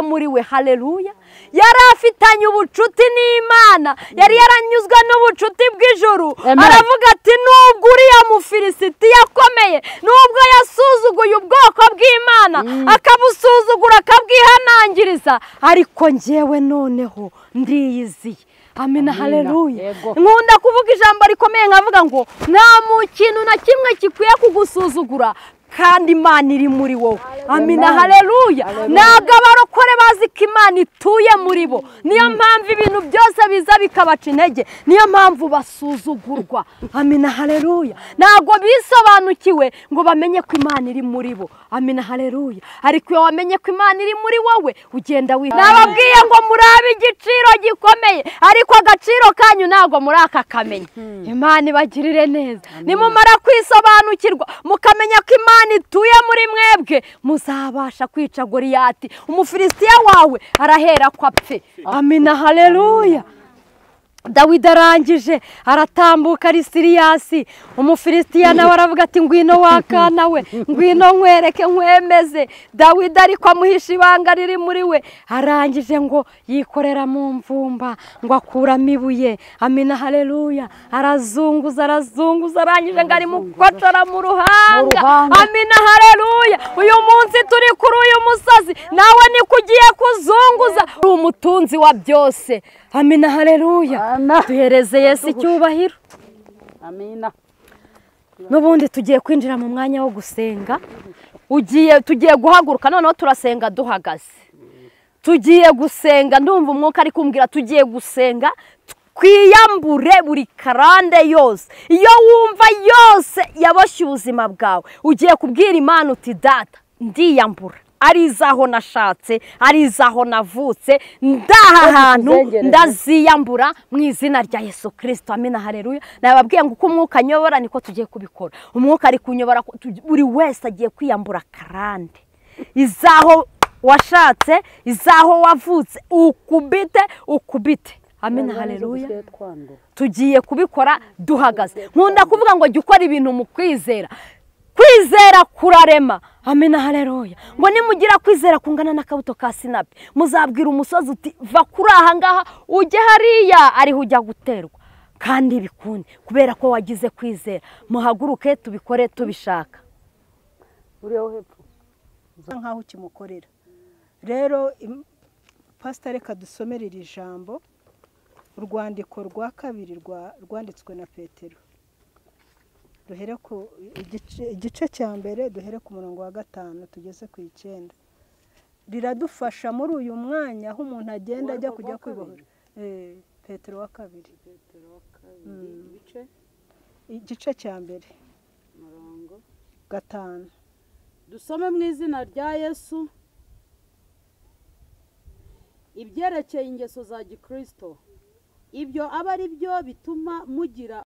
muri we. haleluya. Yari afitanye ubucuti n'Imana, yari yaranyuzwe n'ubucuti bw'ijuru. Aravuga ati nubwo uriya Mufilisiti yakomeye, nubwo yasuzuguye ubwoko bw'Imana akabusuzugura akabwihanangiriza, ariko njyewe noneho ndiyiziye. Amina. haleluya. Nkunda kuvuga ijambo rikomeye nkavuga ngo nta mu kintu na kimwe kikwiye kugusuzugura kandi Imana iri muri wowe. Amina. haleluya. Ntabwo abarokore bazi ko Imana ituye muri bo, niyo mpamvu ibintu byose biza bikabaca intege, niyo mpamvu basuzugurwa. Amina. haleluya. Ntabwo bisobanukiwe ngo bamenye ko Imana iri muri bo. Amina. haleluya. Ariko iyo wamenye ko Imana iri muri wowe ugenda nababwiye ngo murabe igiciro gikomeye, ariko agaciro kanyu ntabwo muri aka kamenya. Imana ibagirire neza. Nimumara kwisobanukirwa mukamenya ko Imana ituye muri mwebwe, muzabasha kwica Goliyati, Umufilisitiya wawe arahera ko apfe. Amina. haleluya. Dawidi arangije aratambuka ari Siriyasi, Umufilisitiya nawe aravuga ati ngwino wakana we, ngwino nkwereke nkwemeze. Dawidi ariko amuhisha ibanga riri muri we. Arangije ngo yikorera mu mvumba ngo akuramo ibuye. Amina. haleluya. Arazunguza arangije ngo ari mukocora mu ruhanga. Amina. haleluya. Uyu munsi turi kuri uyu musozi, nawe niko ugiye kuzunguza. Umutunzi wa byose. Amina. haleluya. Duhereze Yesu icyubahiro. Amina. N'ubundi tugiye kwinjira mu mwanya wo gusenga. Tugiye guhaguruka noneho turasenga duhagaze. Tugiye gusenga, ndumva umwuka ari kumbwira tugiye gusenga kwiyambure buri karande yose. Iyo wumva yose yaboshye ubuzima bwawe, ugiye kubwira Imana uti data ndiyambura. Ari izaho nashatse, ari izaho navutse, ndaha hantu ndaziyambura mu izina rya Yesu Kristo. Amina. haleluya. Nababwiye ngo uko umwuka anyobora niko tugiye kubikora. Umwuka ari kunyobora, buri wese agiye kwiyambura karande. Izaho washatse, izaho wavutse, ukubite. Amina. haleluya. Tugiye kubikora duhagaze. Nkunda kuvuga ngo jya ukora ibintu mu kwizera. Kwizera kurarema. Amina. haleluya. Ngo nimugira kwizera kungana n'akabuto ka sinapi, muzabwira umusozi uti va kuri aha ngaha ujye hariya, ariho ujya guterwa, kandi bikunde kubera ko wagize kwizera. Muhaguruke tubikore tubishaka. Uriho hepfo nkaho ukimukorera. Rero Pastor reka dusomere iri jambo, urwandiko rwa kabiri rwanditswe na Petero. Duhere ku igice cya mbere, duhere ku murongo wa 5 tugeze ku 9. Riradufasha muri uyu mwanya aho umuntu agenda ajya kujya kwibohora. Petero wa kabiri. Igice cya mbere murongo 5. Dusome mu izina rya Yesu. Ibyerekeye ingeso za Gikristo, ibyo aba ari byo bituma mugira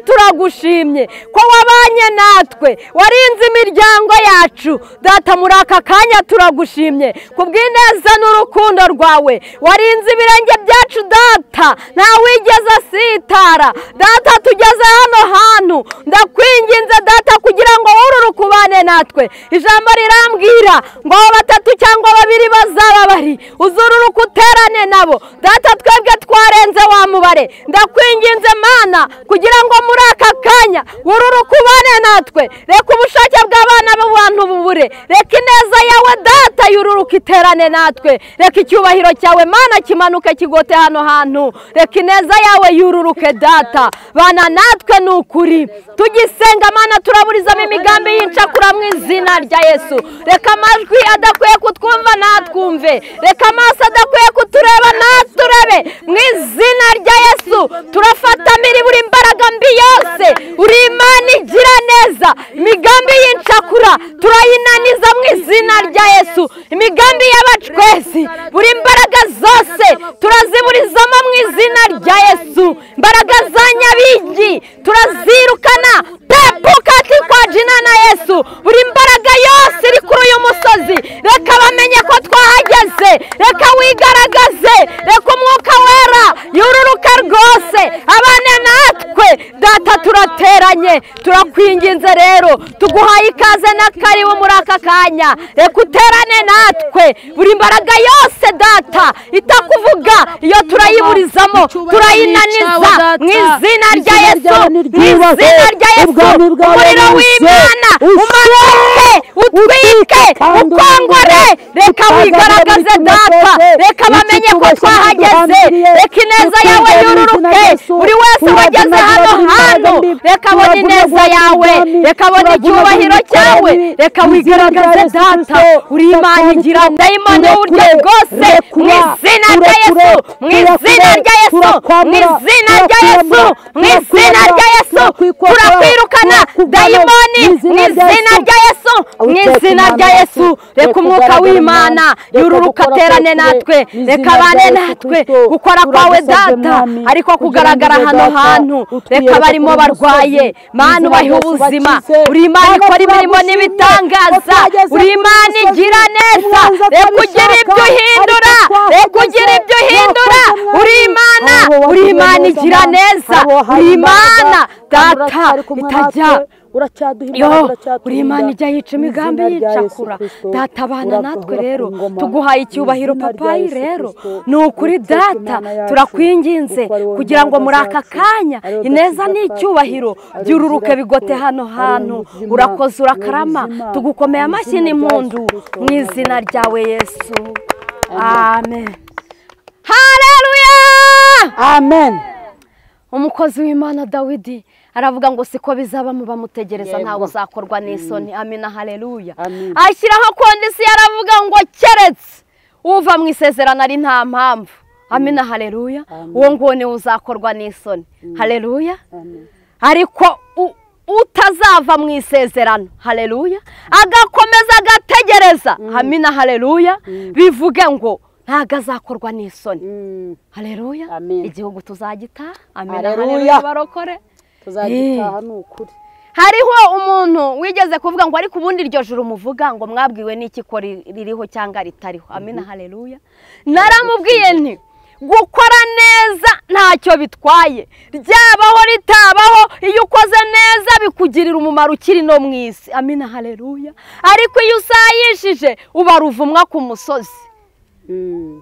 turagushimye ko wabanye natwe, warinze imiryango yacu. Data muri aka kanya turagushimye kubw'ineza n'urukundo rwawe, warinze ibirenge byacu data, nta wigeze asitara. Data tugeze hano hantu, ndakwinginze data kugira ngo wururuke ubane natwe. Ijambo rirambwira ngo 3 cyangwa 2 bazaba bari, uzururuke uterane nabo. Data twebwe twarenze wa mubare, ndakwinginze Mana kugira ngo muri aka kanya wururuke ubane natwe. Reka ubushake bw'abana b'abantu bubure, reka ineza yawe data yururuke iterane natwe. Reka icyubahiro cyawe Mana kimanuke kigote hano hantu, reka ineza yawe yururuke data. Bana natwe n'ukuri tugisenga Mana, turaburizamo imigambi y'incakura mu izina rya Yesu. Reka amajwi adakwiye kutwumva natwumve, reka amaso adakwiye kutureba naturebe mu izina rya Yesu. Turafatamira buri imbaraga mbi yose, uri Imana igira neza. Imigambi y'incakura turayinaniza mu izina rya Yesu. Imigambi y'abacwezi, buri imbaraga zose turaziburizamo mu izina rya Yesu. Imbaraga za nyabingi turazirukana pepukati kwa jina na Yesu. Buri imbaraga yose iri kuri uyu musozi, reka bamenye ko twahageze, reka wigaragaze turakwinginze rero tuguhaye ikaze n'akaribu muri aka kanya reka uterane natwe buri mbaraga yose data itakuvuga iyo turayiburizamo turayinaniza mu izina rya Yesu mu izina rya Yesu umuriro w'Imana umanuke utwike ukongore reka wigaragaze data reka bamenye ko twahageze reka ineza yawe yururuke buri wese wageze hano hantu reka abone ineza yawe reka abone icyubahiro cyawe reka wigaragaze data uri Imana igira dayimoni w'uburyo bwose mu izina rya Yesu mu izina rya Yesu mu izina rya Yesu mu izina rya Yesu turakwirukana dayimoni mu izina rya Yesu mu izina rya Yesu reka umwuka w'Imana yururuka aterane natwe reka abane natwe gukora kwawe data ariko kugaragara hano hantu reka barimo barwaye Mana ubahe ubuzima uri Imana ikora imirimo n'ibitangaza uri Imana igira neza reka ugire ibyo uhindura reka ugire ibyo uhindura uri Imana igira neza uri Imana data itajya uri Imana ijya yica imigambi yicakura data abana natwe rero tuguhaye icyubahiro papayi rero ni ukuri data turakwinginze kugira ngo muri aka kanya ineza n'icyubahiro byururuke bigote hano hantu urakoze urakarama tugukomeye amashyi n'impundu mu izina ryawe Yesu amen haleluya amen. umukozi w'Imana Dawidi aravuga ngo siko bizaba muba mutegereza ntawe uzakorwa n'isoni amina haleluya ashyiraho kondisiyo aravuga ngo keretse uva mu isezerano ari nta mpamvu amina haleluya uwo nguwo niwe uzakorwa n'isoni haleluya ariko utazava mu isezerano haleluya agakomeza agategereza amina haleluya bivuge ngo ntago azakorwa n'isoni haleluya igihugu tuzagitaha amina haleluya barokore tuzagitaha ni ukuri hariho umuntu wigeze kuvuga ngo ariko ubundi iryo juru muvuga ngo mwabwiwe n'iki ko ririho cyangwa ritariho amina haleluya naramubwiye nti gukora neza ntacyo bitwaye ryabaho ritabaho iyo ukoze neza bikugirira umumaro ukiri no mu isi amina haleluya ariko iyo usayishije uba ruvumwa ku musozi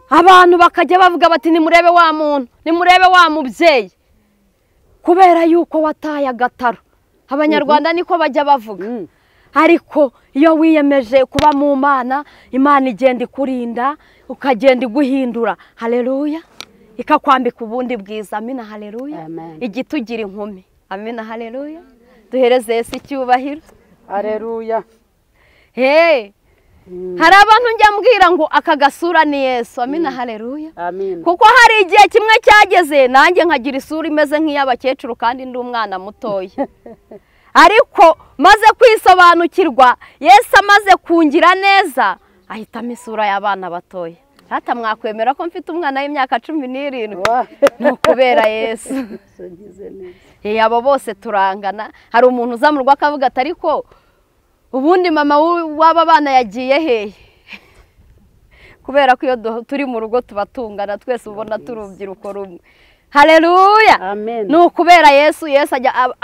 abantu bakajya bavuga bati nimurebe wa muntu nimurebe wa mubyeyi kubera yuko wataye agataro abanyarwanda niko bajya bavuga ariko iyo wiyemeje kuba mu Mana Imana igenda ikurinda ukagenda iguhindura haleluya ikakwambika ubundi bwiza amina haleluya igitugira inkumi amina haleluya duhereze Yesu icyubahiro haleluya hari abantu njya mbwira ngo aka gasura ni Yesu amina haleluya kuko hari igihe kimwe cyageze nanjye nkagira isura imeze nk'iy'abakecuru kandi ndi umwana mutoya ariko maze kwisobanukirwa Yesu amaze kungira neza ahitamo isura y'abana batoya hata mwakwemera ko mfite umwana w'imyaka 17 no kubera Yesu abo bose turangana hari umuntu uzamurwa akavuga ati ariko ubundi mama w'aba bana yagiye hehe kubera ko iyo turi mu rugo tubatungana twese ubona turubyiruko rumwe haleluya ni ukubera Yesu ajya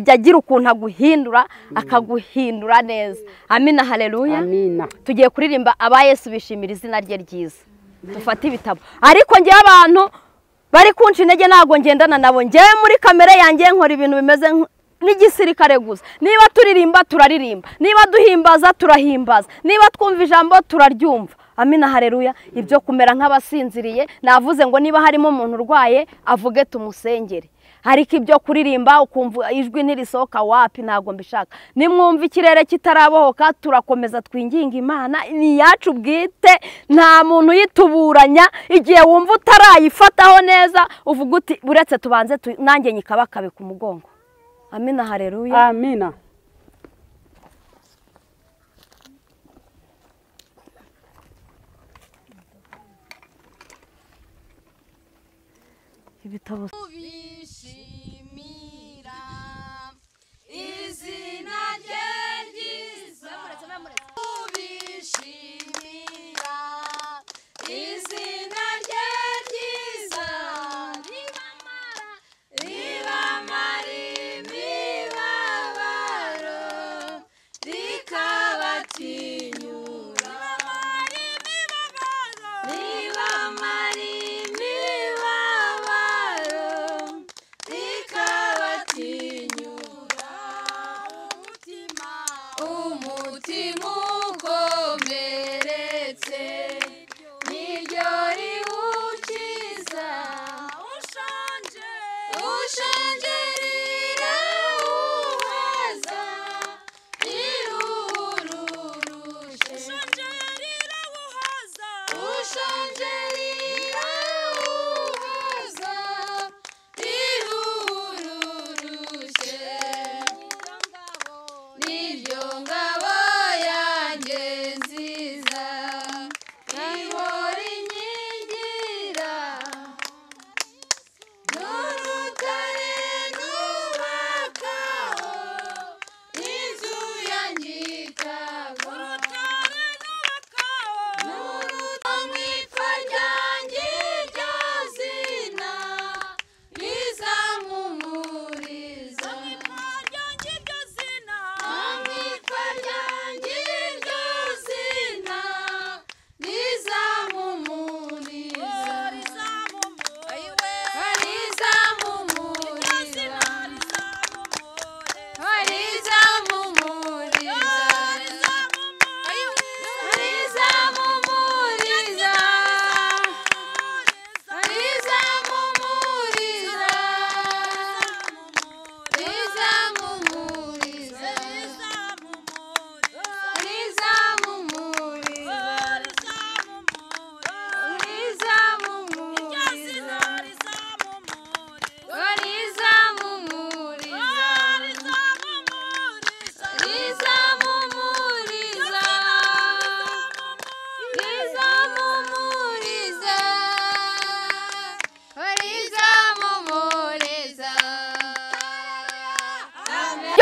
agira ukuntu aguhindura akaguhindura neza amina haleluya tugiye kuririmba aba Yesu bishimira izina rye ryiza dufate ibitabo ariko ngiye abantu bari kunca intege ntago ngendana nabo ngiye muri kamere yanjye nkora ibintu bimeze n'igisirikare gusa niba turirimba turaririmba niba duhimbaza turahimbaza niba twumva ijambo turaryumva amina haleluya ibyo kumera nk'abasinziriye navuze ngo niba harimo umuntu urwaye avuge tumusengere ariko ibyo kuririmba ukumva ijwi ntirisohoka wapi ntago mbishaka nimwumva ikirere kitarabohoka turakomeza twinginga Imana ni yacu bwite nta muntu yituburanya igihe wumva utarayifataho neza uvuga uti buretse tubanze nanjye nyikabakabe ku mugongo amina haleluya amina ibitabo ubishimira izina rye ryiza ubishimira izina rye ryiza ribamara imibabaro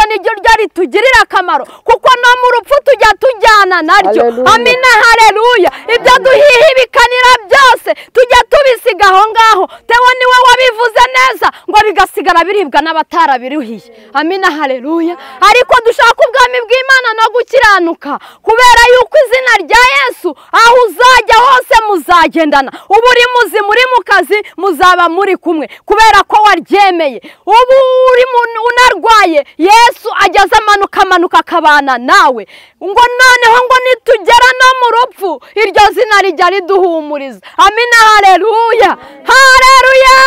niryo ritugirira akamaro kuko no mu rupfu tujya tujyana naryo. Amina haleluya. ibyo duhihibikanira byose tujya tubisiga aho ngaho. Tewo niwe wabivuze neza ngo bigasigara biribwa n'abatarabiruhiye. Amina haleluya. ariko dushaka ubwami bw'Imana no gukiranuka kubera yuko izina rya Yesu aho uzajya hose muzagendana. ubu uri muzi muri mu kazi muzaba muri kumwe kubera ko waryemeye. ubu uri unarwaye Yesu ageze amanuka akabana nawe. ngo noneho ngo nitugera no mu rupfu iryo zina rijya riduhumuriza. Amina haleluya. Haleluya.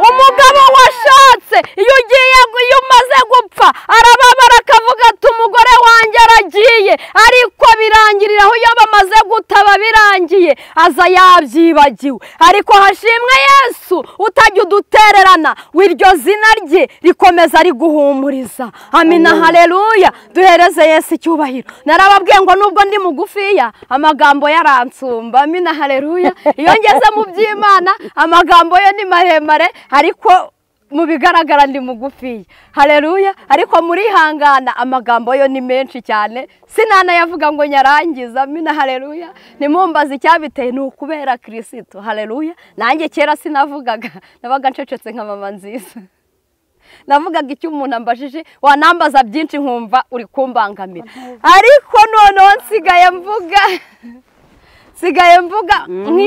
umugabo washatse iyo umaze gupfa arababara akavuga ati umugore wanjye aragiye, ariko birangirira aho iyo bamaze gutaba birangiye aza yabyibagiwe. ariko hashimwe Yesu utajya udutererana, w'iryo zina rye rikomeza riguhumuriza. Amina haleluya. duhereze Yesu icyubahiro. narababwiye ngo nubwo ndi mugufiya amagambo yaransumba. Amina haleluya. iyo ngeze mu by'Imana amagambo yo ni maremare, ariko mu bigaragara ndi mugufiya. Haleluya. ariko muri hangana amagambo yo ni menshi cyane sinana yavuga ngo nyarangiza. Amina haleluya. nimumbaza icyabiteye ni ukubera Kristo. Haleluya. nanjye kera sinavugaga, nabaga ncecetse nka mama nziza. navugaga icyo umuntu ambajije wanambaza byinshi nkumva uri kumbangamira, ariko noneho sigaye mvuga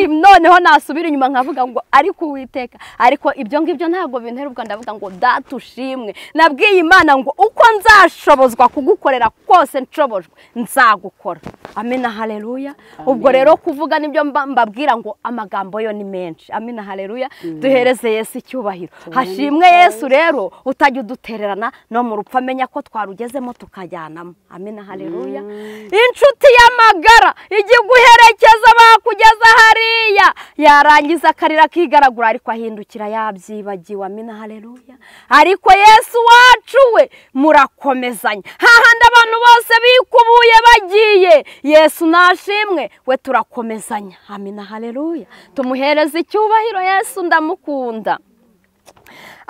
noneho nasubira inyuma nkavuga ngo ariko Uwiteka, ariko ibyo ngibyo ntabwo binterubwa. ndavuga ngo data ushimwe, nabwiye Imana ngo uko nzashobozwa kugukorera kose nshobojwe nzagukora. Amina haleluya. ubwo rero kuvuga nibyo mbabwira ngo amagambo yo ni menshi. Amina haleluya. duhereze Yesu icyubahiro. hashimwe Yesu rero utajya udutererana no mu rupfu, amenya ko twarugezemo tukajyanamo. Amina haleluya. inshuti y'amagara igiye guherekeza bakugeza hariya, yarangiza akarira kigaragura ariko ahindukira yabyibagiwe. Amina haleluya. ariko Yesu wacu we murakomezanya. hahandi abantu bose bikubuye bagiye, Yesu nashimwe we turakomezanya. Amina haleluya. tumuhereze icyubahiro. Yesu ndamukunda.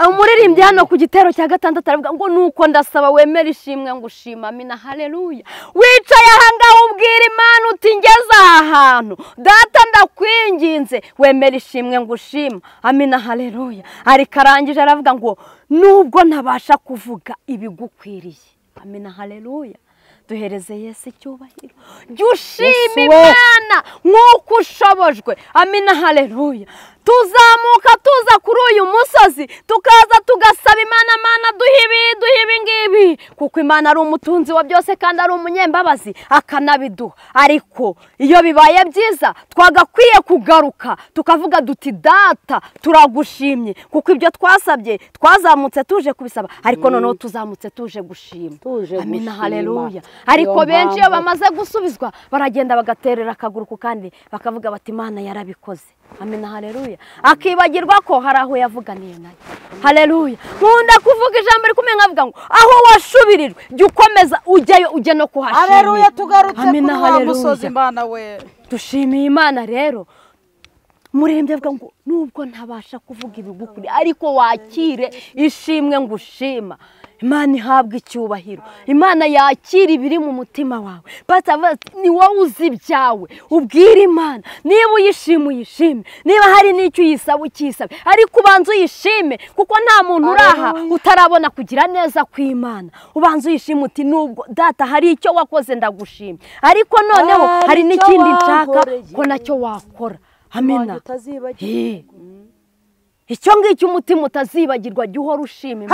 umuririmbyi hano ku gitero cya 6 aravuga ngo nuko ndasaba wemera ishimwe ngo ushima. Amina haleluya. wicaye ahangaho ubwira Imana uti ngeze aha hantu data ndakwinginze wemera ishimwe ngo ushima. Amina haleluya. ariko arangije aravuga ngo nubwo ntabasha kuvuga ibigukwiriye. Amina haleluya. duhereze Yesu icyubahiro. jya ushima Imana nk'uko ushobojwe. Amina haleluya. tuzamuka tuza kuri uyu musozi tukaza tugasaba Imana, Mana duhe ibi ngibi, kuko Imana ari umutunzi wa byose kandi ari umunyembabazi akanabiduha. ariko iyo bibaye byiza twagakwiye kugaruka tukavuga duti data turagushimye kuko ibyo twasabye twazamutse tuje kubisaba, ariko noneho tuzamutse tuje gushima. Amina haleluya. ariko benshi iyo bamaze gusubizwa baragenda bagaterera akaguru ku kandi bakavuga bati Imana yarabikoze. Amina haleluya. akibagirwa ko hari aho yavuganiye nayo. Haleluya. nkunda kuvuga ijambo rikomeye nkavuga ngo aho washubirijwe jya ukomeza ujyayo ujye no kuhashimira. Haleluya. tugarutse kuri wa musozi Imana we. dushimiye Imana rero. murembye avuga ngo nubwo ntabasha kuvuga ibigukuri ariko wakire ishimwe ngo ushima. Imana ihabwa icyubahiro. Imana yakira ibiri mu mutima wawe. Ni wowe uzi ibyawe. ubwira Imana niba uyishima uyishime, niba hari n'icyo uyisaba ukisabe, ariko ubanza uyishime kuko nta muntu uraha utarabona kugira neza kw'Imana. ubanza uyishime uti nubwo data hari icyo wakoze ndagushima, ariko noneho hari n'ikindi nshaka ko nacyo wakora. Amina. icyo ngicyo umutima utazibagirwa jya uhora ushima.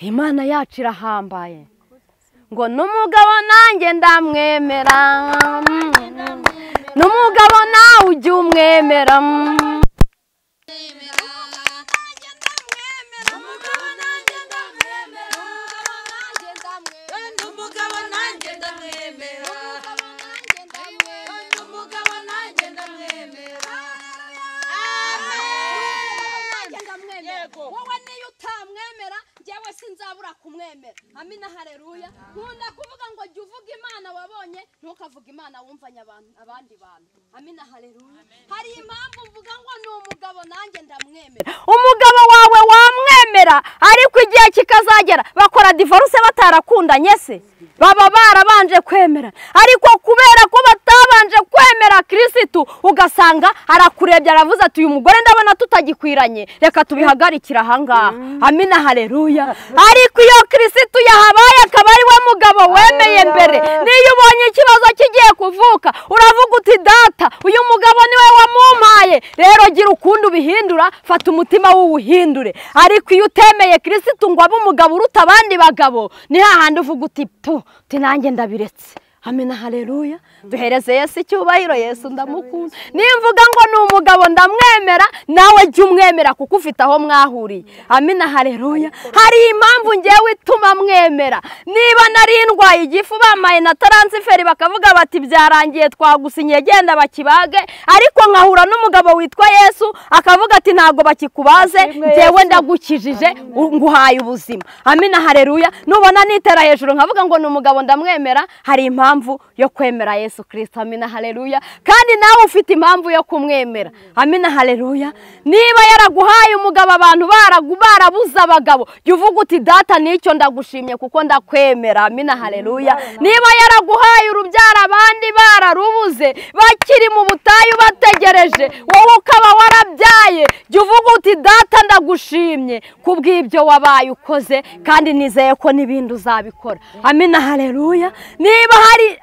Imana yacu irahambaye. ngo n'umugabo nanjye ndamwemera, n'umugabo nawe ujya umwemera. Amina haleluya. nkunda kuvuga ngo jya uvuga Imana wabonye wanjye ntukavuge imana wumvanye abandi bantu. Amina haleluya. Hari impamvu mvuga ngo ni umugabo nanjye ndamwemera. Umugabo wawe wamwemera ariko igihe kikazagera bakora divorce batarakundanye se baba barabanje kwemera, ariko kubera ko batabanje kwemera Kristo ugasanga arakurebye aravuze ati uyu mugore ndabona tutagikwiranye, reka tubihagarikira ahangaha. Amina haleluya. Ariko iyo Kristo yahabaye akaba ari we mugabo wemeye mbere, niyo ubonye ikibazo kigiye kuvuka uravuga uti data uyu mugabo niwe wamumpaye, rero gira ukundi ubihindura, fata umutima w'uwuhindure. Ariko iyo utemeye Kristo ngo abe umugabo uruta abandi bagabo, ni hahandi uvuga uti uti nanjye ndabiretse. Amina haleluya. Duhereze Yesu icyubahiro. Yesu ndamukunda. Nimvuga ngo ni umugabo ndamwemera, nawe jya umwemera kuko ufite aho mwahuriye. Amina haleluya. Hari impamvu ngewe ituma mwemera. Niba narindwaye igifu bamaye na taransiferi bakavuga bati byarangiye twagusinyiye genda bakibage, ariko nkahura n'umugabo witwa Yesu akavuga ati ntago bakikubaze, ngewe ndagukijije nguhaye ubuzima. Amina haleluya. Nubona nitera hejuru nkavuga ngo ni umugabo ndamwemera, hari impamvu yo kwemera Yesu Kristo. Amina haleluya. Kandi nawe ufite impamvu yo kumwemera. Amina haleluya. Niba yaraguhaye umugabo abantu barabuza abagabo, jya uvuga uti data nicyo ndagushimye kuko ndakwemera. Amina haleluya. Niba yaraguhaye urubyara abandi bararubuze bakiri mu butayu bategereje, wowe ukaba warabyaye, jya uvuga uti data ndagushimye kubw'ibyo wabaye ukoze, kandi nizeye ko n'ibindi uzabikora. Amina haleluya. Niba hari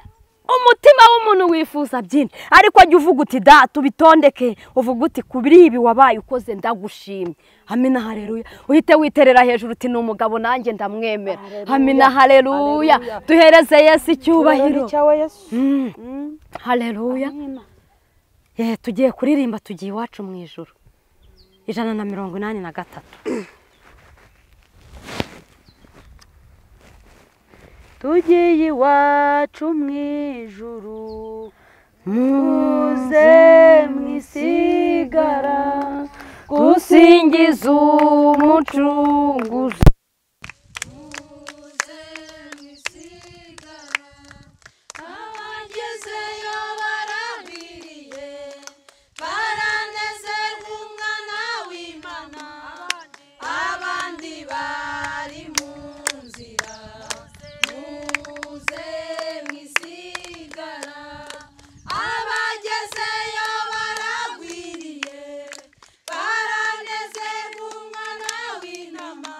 umutima w'umuntu wifuza byinshi, ariko jya uvuga uti data ubitondeke, uvuga uti kubiri ibi wabaye ukoze ndagushimye. Amina haleluya. Uhite witerera hejuru uti ni umugabo nanjye ndamwemera. Amina haleluya. Duhereze Yesu icyubahiro. Haleluya. Tugiye kuririmba tugiye iwacu mu ijuru 183. Tugiye iwacu mu ijuru, muze mwisigara gusingiza umucunguzi. muze mwisigara, abagezeyo barabiriye, baranezerwa umwana w'Imana, abandi bari mu nzira. Muze mwisigara, abagezeyo baragwiriye, baranezerwa umwana w'intama,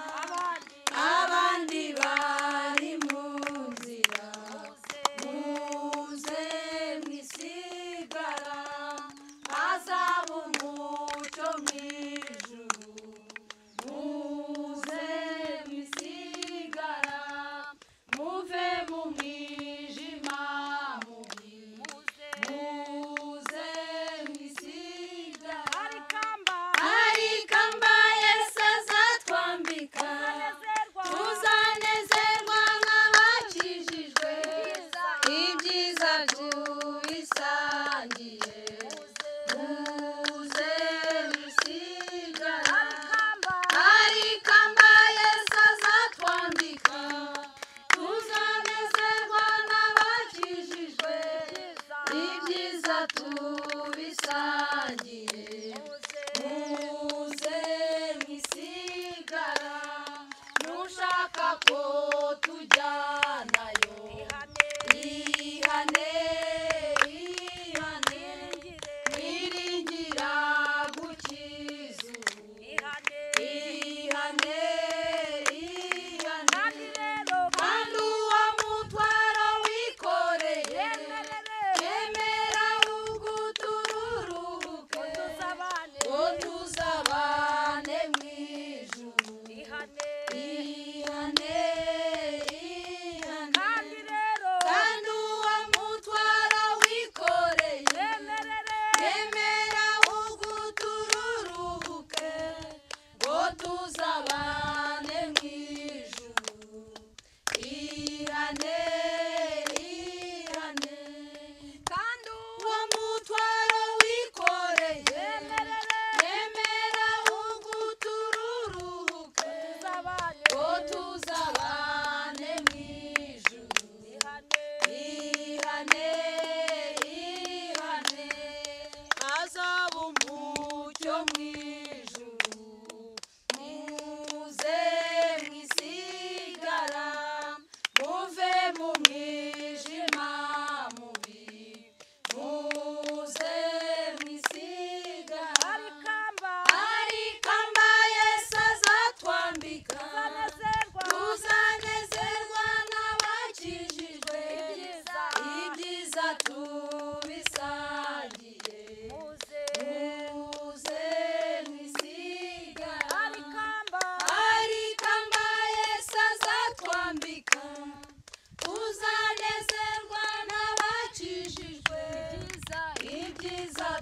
tuza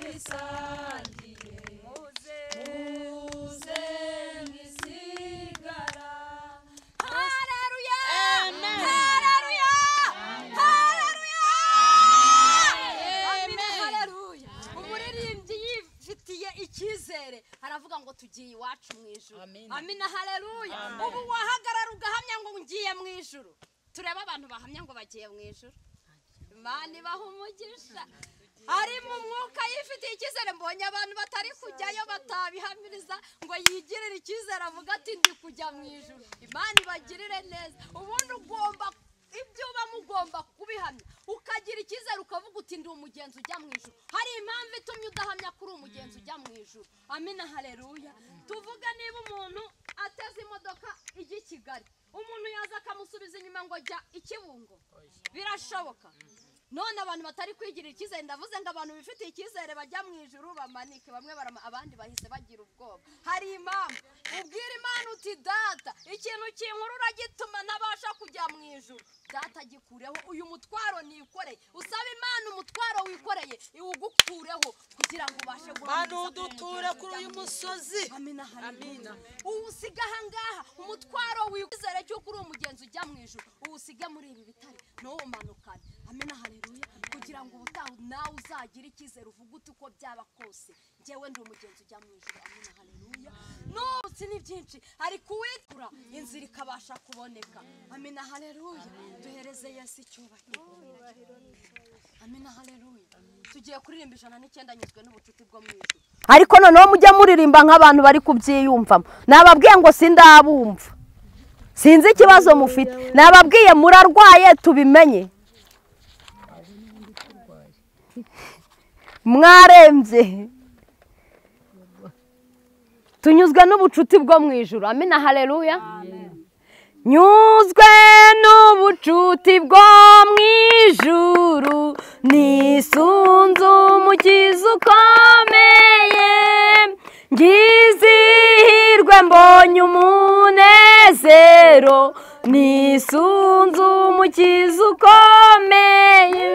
turisangiye muze mwisigara. Haleluya, haleluya, haleluya, amina, haleluya. Umuririmbyi yifitiye icyizere aravuga ngo tugiye iwacu mu ijuru. Amina, haleluya. Ubu wahagarara ugahamya ngo ngiye mu ijuru. Tureba abantu bahamya ngo bagiye mu ijuru. Imana ibaha umugisha. Ari mu mwuka yifitiye icyizere. Mbonye abantu batari kujyayo batabihamiriza ngo yigirire icyizere avuga ati ndi kujya mu ijuru. Imana ibagirire neza. Ubundi ugomba ibyo uba mugomba kubihamya ukagira icyizere ukavuga uti ndi umugenzi ujya mu ijuru. Hari impamvu itumye udahamya kuri umugenzi ujya mu ijuru. Amina, haleluya. Tuvuga niba umuntu ateze imodoka ijya i Kigali, umuntu yaza akamusubiza inyuma ngo jya i Kibungo, birashoboka? None abantu batari kwigirira icyizere, ndavuze ngo abantu bifitiye icyizere bajya mu ijuru bamanike, bamwe abandi bahise bagira ubwoba. Hari impamvu. Ubwira Imana uti data, ikintu kinkurura gituma ntabasha kujya mu ijuru, data gikureho uyu mutwaro nikoreye. Usaba Imana umutwaro wikoreye iwugukureho kugira ngo ubashe uduture kuri uyu musozi. Amina, amina. Uwusiga ahangaha umutwaro wizere cy'uko uri umugenzi ujya mu ijuru, uwusiga muri ibi bitare n'uwumanukane. Amina, haleluya. Kugira ngo ubutaha nawe uzagira icyizere uvuga uti uko byaba kose njyewe ndi umugenzi ujya mu ijuru. Amina, haleluya. No, si ni byinshi ariko uwitura inzira ikabasha kuboneka. Amina, haleluya. Duhereze Yesu icyubahiro. Amina, haleluya. Tugiye kuririmba 109 nyuzwe n'ubucuti bwo mu ijuru. ariko noneho mujya muririmba nk'abantu bari kubyiyumvamo. Nababwiye ngo sindabumva, sinzi ikibazo mufite. Nababwiye murarwaye tubimenye, mwarembye. Tunyuzwe n'ubucuti bwo mu ijuru. Amina, haleluya. Nyuzwe n'ubucuti bwo mu ijuru, nisunze umukiza ukomeye. Ngizihirwe mbonye umunezero, nisunze umukiza ukomeye.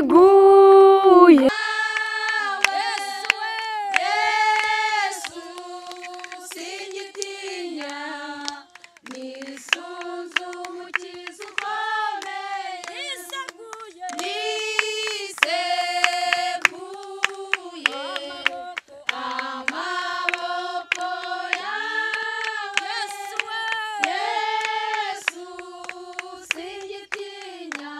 Niseguye Singitinya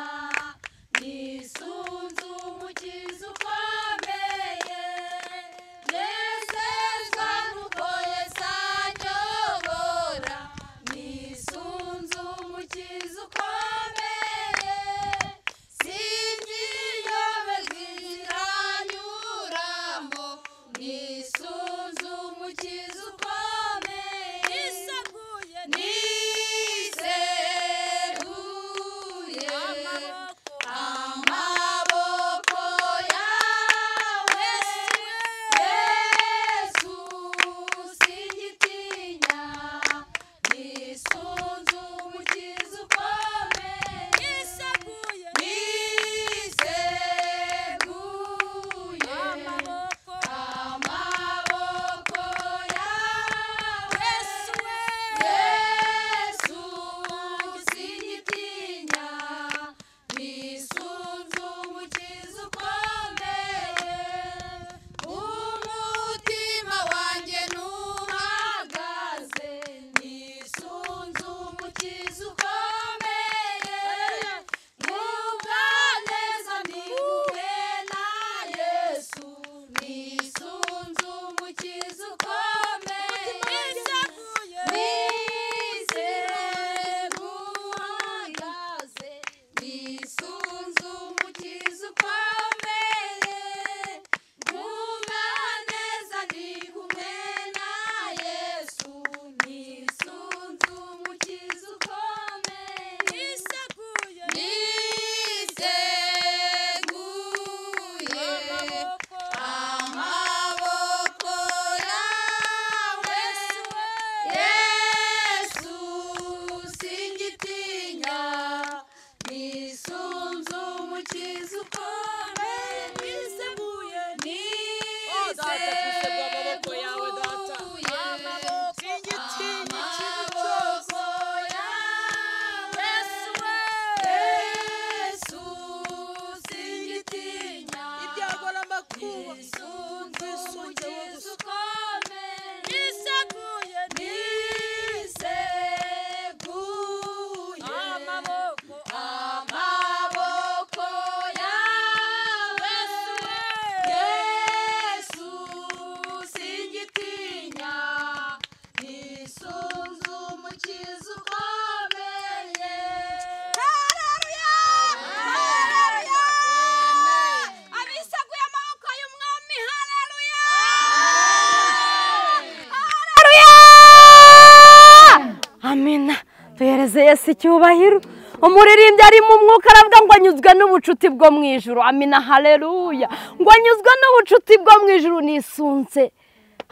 amina duhereze Yesu icyubahiro umuririmbyi ari mu mwuka aravuga ngo anyuzwe n'ubucuti bwo mu ijuru amina haleluya ngo anyuzwe n'ubucuti bwo mu ijuru nisunze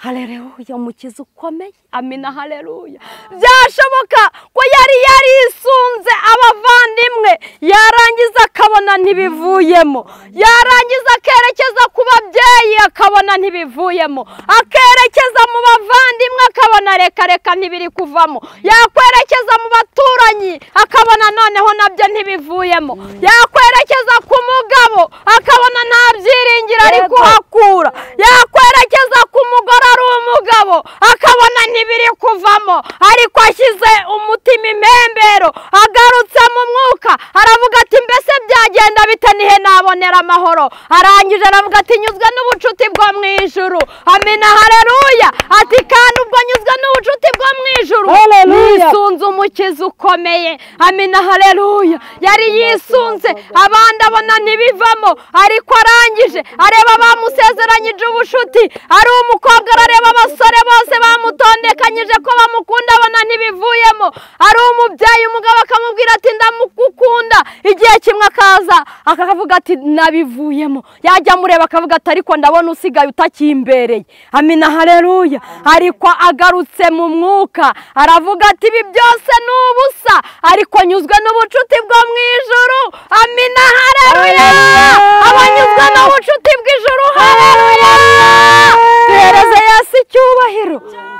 haleluya umukiza ukomeye amina haleluya byashoboka ko yari yarisunze abavandimwe yarangiza akabona ntibivuyemo yarangiza akerekeza ku babyeyi akabona ntibivuyemo akerekeza mu bavandimwe akabona reka ntibiri kuvamo yakwerekeza mu baturanyi akabona noneho nabyo ntibivuyemo yakwerekeza ku mugabo akabona nta byiringiro ari kuhakura yakwerekeza ku mugore ari umugabo akabona ntibiri kuvamo ariko ashyize umutima impembero agarutse mu mwuka aravuga ati mbese byagenda bite nihe nabonera amahoro arangije aravuga ati nyuzwe n'ubucuti bwo mu ijuru amina haleluya ati kandi ubwo nyuzwe n'ubucuti bwo mu ijuru yisunze umukiza ukomeye amina haleluya yari yisunze abandi abona ntibivamo ariko arangije areba bamusezeranyije ubucuti ari umukobwa arareba abasore bose bamutondekanyije ko bamukunda abona ntibivuyemo ari umubyeyi umugabo akamubwira ati ndamukunda igihe kimwe akaza akavuga ati nabivuyemo yajya amureba akavuga ati ariko ndabona usigaye utakimbereye amina haleluya ariko agarutse mu mwuka aravuga ati ibi byose ni ubusa ariko nyuzwe n'ubucuti bwo mu ijuru amina haleluya abanyuzwe n'ubucuti bw'ijuru haleluya duhereze Yesu icyubahiro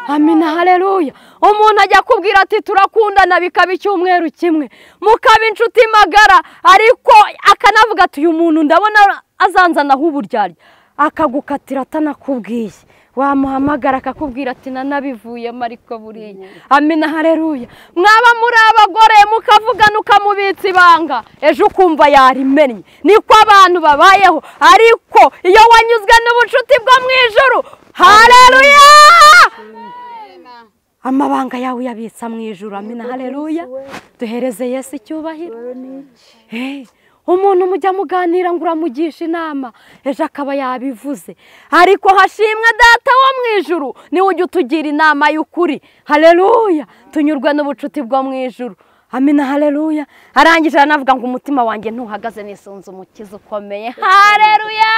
amina haleluya umuntu ajya kubwira ati turakundana bikaba icyumweru kimwe mukaba inshuti magara ariko akanavuga ati uyu muntu ndabona azanzanaho uburyarya akagukatira atanakubwiye wamuhamagara akakubwira ati nanabivuyemo ariko buriya amina haleluya mwaba muri abagore mukavugana ukamubitsa ibanga ejo ukumva yarimennye niko abantu babayeho ariko iyo wanyuzwe n'ubucuti bwo mu ijuru haleluya amabanga yawe yabitsa mu ijuru amina haleluya duhereze Yesu icyubahiro umuntu mujya muganira ngo uramugisha inama ejo akaba yabivuze ariko hashimwe data wo mu ijuru niwe ujya utugira inama y'ukuri haleluya tunyurwe n'ubucuti bwo mu ijuru amina haleluya arangije aranavuga ngo umutima wanjye ntuhagaze nisunze umukiza ukomeye haleluya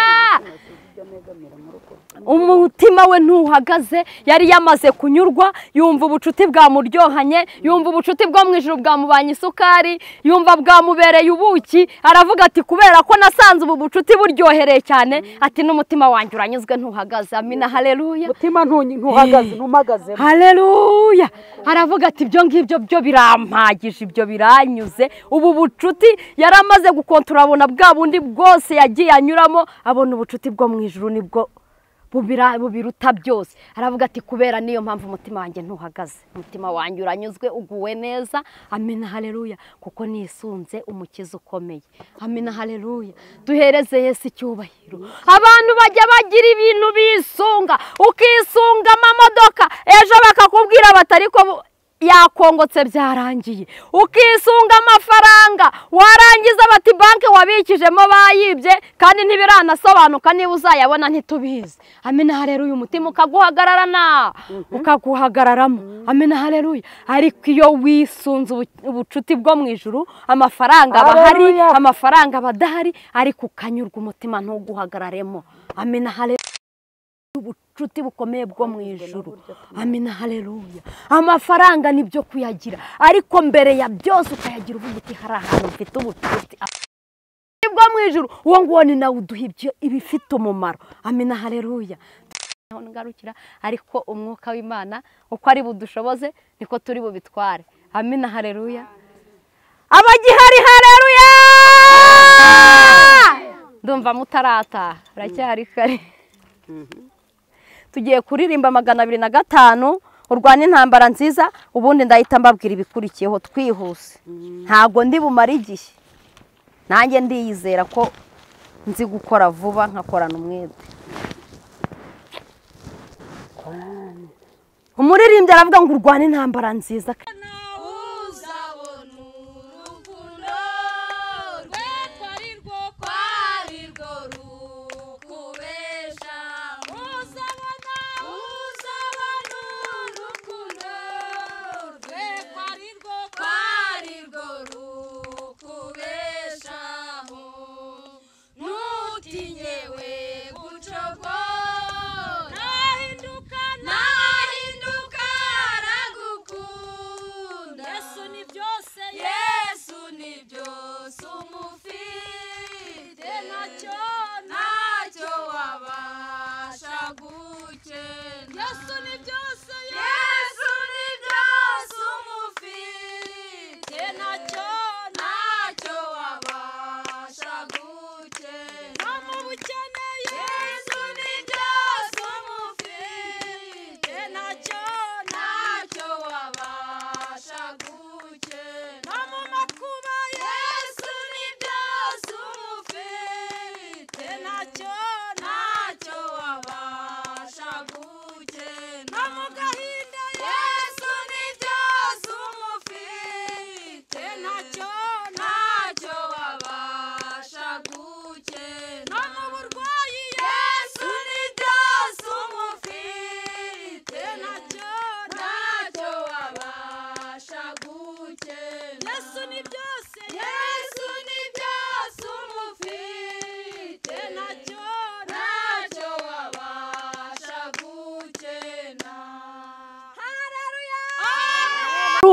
umutima we ntuhagaze yari yamaze kunyurwa yumva ubucuti bwamuryohanye yumva ubucuti bwo mu ijuru bwamubanye isukari yumva bwamubereye ubuki aravuga ati kubera ko nasanze ubu bucuti buryohereye cyane ati n'umutima wanjye uranyuzwe ntuhagaze amina haleluya umutima ntuhagaze ntumagazemo haleluya aravuga ati ibyo ngibyo byo birampagije ibyo biranyuze ubu bucuti yari amaze gukontorora abona bwa bundi bwose yagiye anyuramo abona ubucuti bwo mu ijuru nibwo bubiruta byose aravuga ati kubera niyo mpamvu umutima wanjye ntuhagaze umutima wanjye uranyuzwe uguwe neza amina haleluya kuko nisunze umukiza ukomeye amina haleluya duhereze Yesu icyubahiro abantu bajya bagira ibintu bisunga ukisunga amamodoka ejo bakakubwira batari ko yakongotse byarangiye ukisunga amafaranga warangiza bati banki wabikijemo bayibye kandi ntibiranasobanuka niba uzayabona ntitubizi amina haleluya umutima ukaguhagararana ukaguhagararamo amina haleluya ariko iyo wisunze ubucuti bwo mu ijuru amafaranga abahari amafaranga abadahari ariko ukanyurwa umutima ntuguhagararemo amina haleluya ubucuti bukomeye bwo mu ijuru amina haleluya amafaranga nibyo kuyagira ariko mbere ya byose ukayagira uvuga uti hari ahantu mfite ubucuti bwo mu ijuru uwo nguwo ni nawe uduha ibifite umumaro amina haleluya ngarukira ariko umwuka w'Imana uko ari budushoboze niko turi bubitware amina haleluya abagihari haleluya ndumva mutarata racyari kare tugiye kuririmba 205 urwana intambara nziza ubundi ndahita mbabwira ibikurikiyeho twihuse ntago ndi bumara igihe nanjye ndiyizera ko nzi gukora vuba nkakorana umwete umuririmbyi aravuga ngo urwana intambara nziza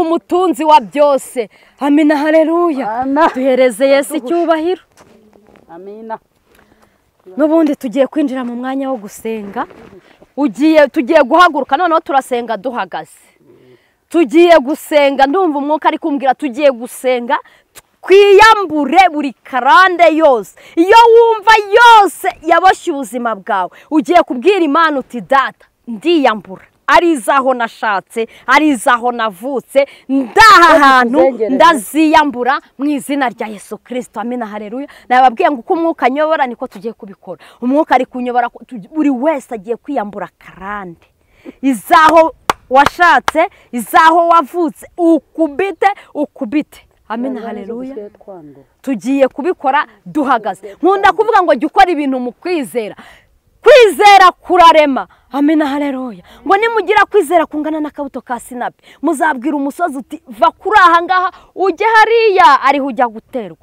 umutunzi wa byose. Amina, haleluya. Duhereze Yesu icyubahiro. Amina. N'ubundi tugiye kwinjira mu mwanya wo gusenga. Tugiye guhaguruka noneho turasenga duhagaze. Tugiye gusenga, ndumva umwuka ari kumbwira tugiye gusenga kwiyambure buri karande yose. Iyo wumva yose yaboshye ubuzima bwawe, ugiye kubwira Imana uti data ndiyambura. Ari izaho nashatse, ari izaho navutse, ndaha hantu ndaziyambura mu izina rya Yesu Kristo. Amina, haleluya. Nababwiye ngo uko umwuka anyobora niko tugiye kubikora. Umwuka ari kunyobora, buri wese agiye kwiyambura karande. Izaho washatse, izaho wavutse, ukubite. Amina, haleluya. Tugiye kubikora duhagaze. Nkunda kuvuga ngo jya ukora ibintu mu kwizera. Kwizera kurarema. Amina, haleluya. Ngo nimugira kwizera kungana n'akabuto ka sinapi, muzabwira umusozi uti va kuri aha ngaha ujye hariya, ariho ujya guterwa,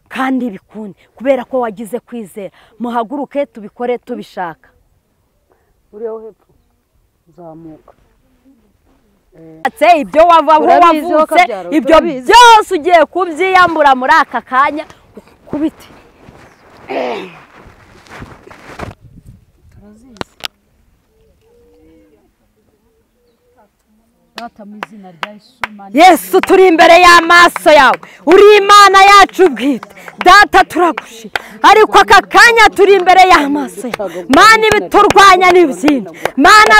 kandi bikunde kubera ko wagize kwizera. Muhaguruke tubikore tubishaka. Uriho hepfo zamuka. Ibyo wavutse, ibyo byose ugiye kubyiyambura muri aka kanya. Kubite. Yesu, turi imbere y'amaso yawe, uri Imana yacu bwite. Data, turagushima, ariko aka kanya turi imbere y'amaso yawe. Mana, ibiturwanya ni byinshi. Mana,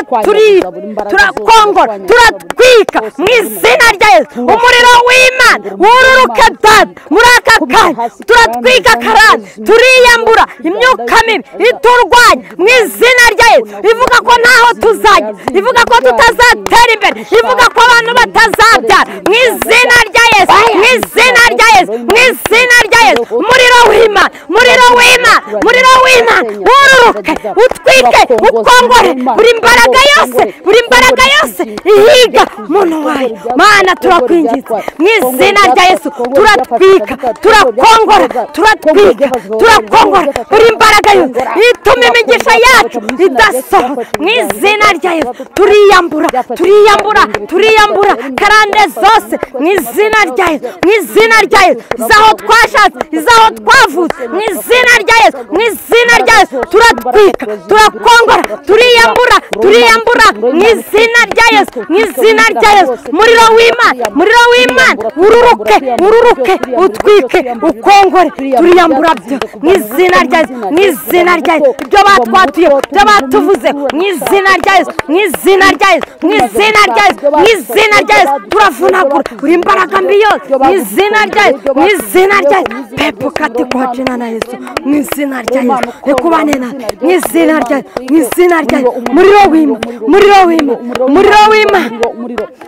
turakongora, turatwika mu izina rya Yesu. Umuriro w'Imana wururuke data muri aka kanya. Turatwika karande, turiyambura imyuka mibi iturwanya mu izina rya Yesu. Ivuga ko ntaho tuzajya, ivuga ko tutazatera imbere, ivuga ko abantu batazabyara mu izina rya Yesu, mu izina rya Yesu, mu izina rya Yesu. Umuriro w'Imana, umuriro w'Imana, umuriro w'Imana wururuke, utwike, ukongore buri mbaraga yose, buri mbaraga yose ihiga umuntu wayo. Mana, turakwinginze mu izina rya Yesu, turatwika, turakongora, turatwika, turakongora buri mbaraga yose ituma imigisha yacu idasohoka mu izina rya Yesu. Turiyambura, turiyambura, turiyambura karande zose mu izina rya Yesu, mu izina rya Yesu. Izaho twashatse, izaho twavutse mu izina rya Yesu, mu izina rya Yesu. Turatwika, turakongora, turiyambura, turiyambura mu izina rya Yesu, mu izina rya Yesu. Umuriro w'Imana, umuriro w'Imana ururuke, ururuke, utwike, ukongore, turiyambura byo mu izina rya Yesu, mu izina rya Yesu. Ibyo batwatuye, ibyo batuvuze mu izina rya Yesu, mu izina rya Yesu, mu izina rya Yesu, mu izina rya Yesu. Turavunagura buri imbaraga mbi yose mu izina rya Yesu, mu izina rya Yesu. Pepo kati kwa jina na Yesu, mu izina rya Yesu. Rekubane na mu izina rya Yesu, mu izina rya Yesu. Umuriro w'Imana, umuriro w'Imana, umuriro w'Imana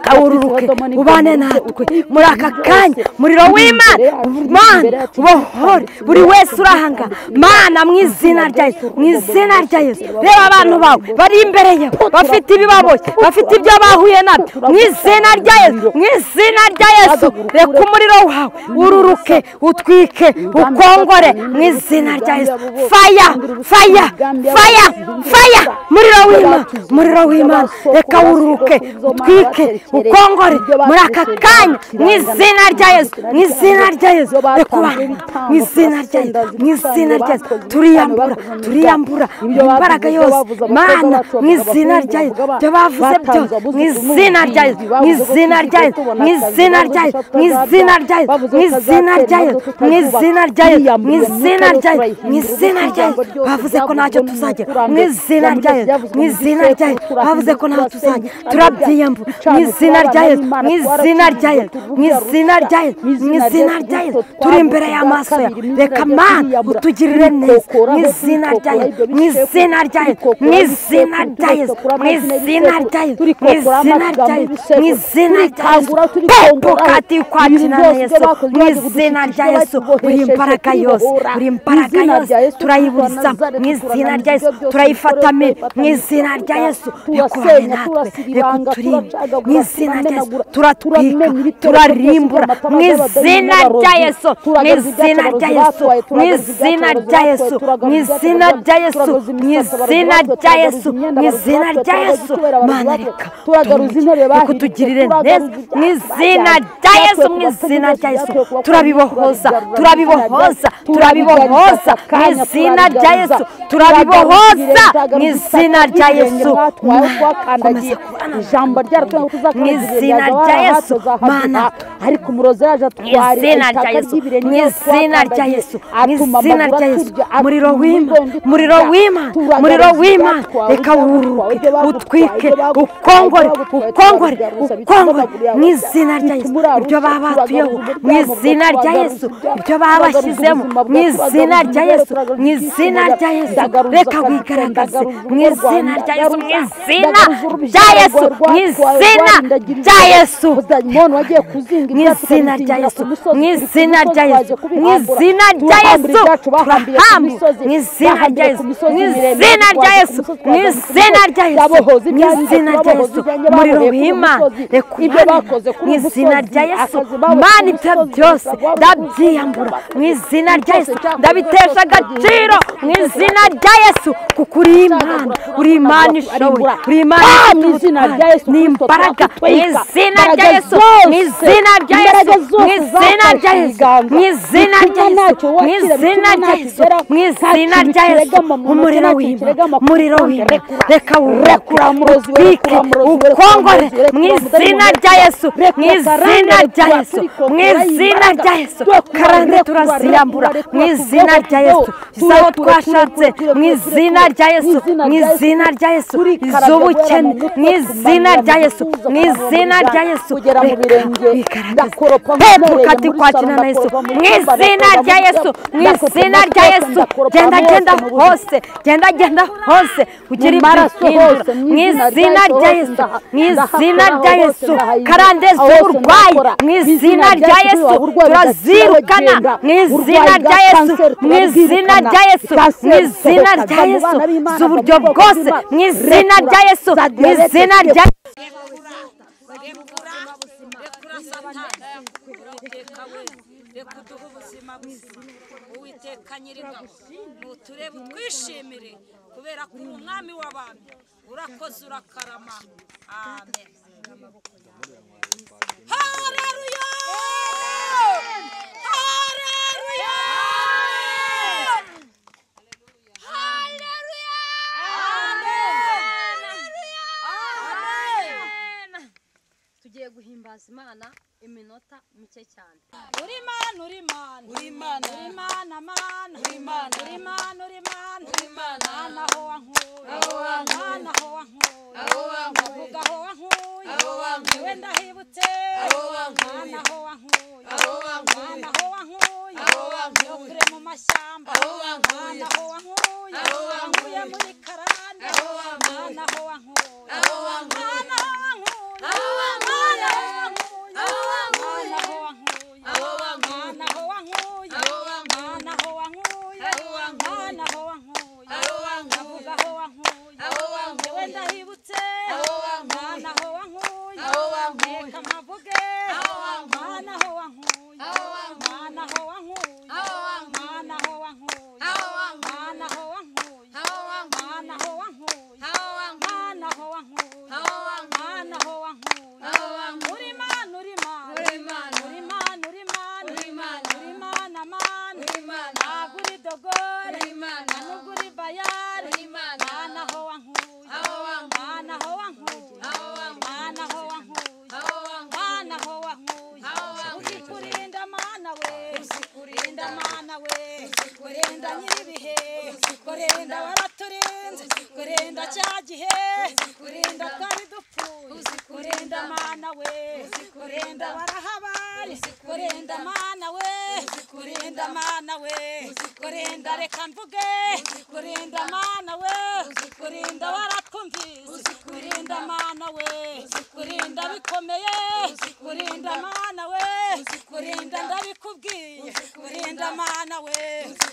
kawururuke ubane natwe muri aka kanya. Umuriro w'Imana, Mana ubohore buri wese urahanga. Mana, mu izina rya Yesu, mu izina rya Yesu. Reba abantu bawe bari imbere yawe, bafite ibibaboshye, bafite ibyo bahuye nabyo mu izina rya Yesu, mu izina rya Yesu. Reka umuriro wawe ururuke, utwike, ukongore mu izina rya Yesu. Faya, faya, faya, faya. Umuriro w'Imana, umuriro w'Imana reka ururuke, utwike, ukongore muri aka kanya mu izina rya Yesu, mu izina rya Yesu. Reka ubane mu izina rya Yesu, mu izina rya Yesu. Turiyambura, turiyambura imbaraga yose Mana mu izina rya Yesu. Ibyo bavuze byose mu izina rya Yesu, mu izina rya Yesu, mu izina rya Yesu, mu izina rya Yesu, mu izina rya Yesu, mu izina rya Yesu, mu izina rya Yesu, mu izina rya Yesu. Bavuze ko ntacyo tuzagera mu izina rya Yesu, mu izina rya Yesu. Bavuze ko ntacyo tuzagera, turabyiyambura mu izina rya Yesu, mu izina rya Yesu, mu izina rya Yesu, mu izina rya Yesu. Turi imbere y'amaso yawe, reka Mana utugirire neza mu izina rya Yesu, mu izina rya Yesu, mu izina rya Yesu, mu izina rya Yesu, mu izina rya Yesu, mu izina rya Yesu. Pepo kati kwa jina la Yesu, mu izina rya Yesu. Buri imbaraga yose, buri imbaraga yose turayiburiza mu izina rya Yesu, turayifata mu izina rya Yesu rekubane natwe rekuturinde mu izina rya Yesu turatwika turarimbura mu izina rya Yesu mu izina rya Yesu mu izina rya Yesu mu izina rya Yesu mu izina rya Yesu mu izina rya Yesu Mana reka kutugirire neza mu izina rya Yesu mu izina rya Yesu turabibohoza turabibohoza turabibohoza mu izina rya Yesu turabibohoza mu izina rya Yesu ijambo ryaratwe mu izina rya Yesu Mana ariko umurozi yaje atwara itaka ry'ibirenge mu izina rya Yesu mu izina rya Yesu muriro w'Imana reka wuruke utwike ukongore mu izina rya Yesu ibyo babatuyeho mu izina rya Yesu ibyo babashyizemo mu izina rya Yesu mu izina rya Yesu reka wigaragaze mu izina rya Yesu mu izina rya Yesu mu izina rya Yesu mu izina rya Yesu mu izina rya Yesu mu izina rya Yesu turahamwe mu izina rya Yesu mu izina rya Yesu mu izina rya Yesu mu izina rya Yesu umuriro w'Imana rekubane mu izina rya Yesu Mana ibyo byose ndabyiyambura mu izina rya Yesu ndabitesha agaciro mu izina rya Yesu kuko uri Imana ishoboye uri Imana ni imbaraga mu izina rya Yesu mu izina rya Yesu mu izina rya Yesu mu izina rya Yesu mu izina rya Yesu mu izina rya Yesu umuriro w'Imana reka utwike ukongore mu izina rya Yesu mu izina rya Yesu mu izina rya Yesu karande turaziyambura mu izina rya Yesu izabo twashatse mu izina rya Yesu mu izina rya Yesu iz'ubukene mu izina rya Yesu mu izina rya Yesu kati kwakina na Yesu mu izina rya Yesu mu izina rya Yesu genda hose ugira ibihindura mu izina rya Yesu mu izina rya Yesu karande z'uburwayi mu izina rya Yesu turazirukana mu izina rya Yesu mu izina rya Yesu mu izina rya Yesu z'uburyo bwose mu izina rya Yesu mu izina rya reka uduhe ubuzima buzima uwiteka nyir'ingabo nuturebe utwishimire kubera ko uri umwami w'abantu urakoze urakarama amen haleluya haleluya haleluya amen tugiye guhimbaza Imana iminota mike cyane uri Imana uri Imana uri Imana uri Imana mana uri Imana uri Imana uri Imana uri Imana naho wankuye Imana ho wankuye avuga ho wankuye wewe ndahibutse Imana ho wankuye Imana ho wankuye kure mu mashyamba Imana ho wankuye wankuye muri karande Imana ho wankuye Imana ho wankuye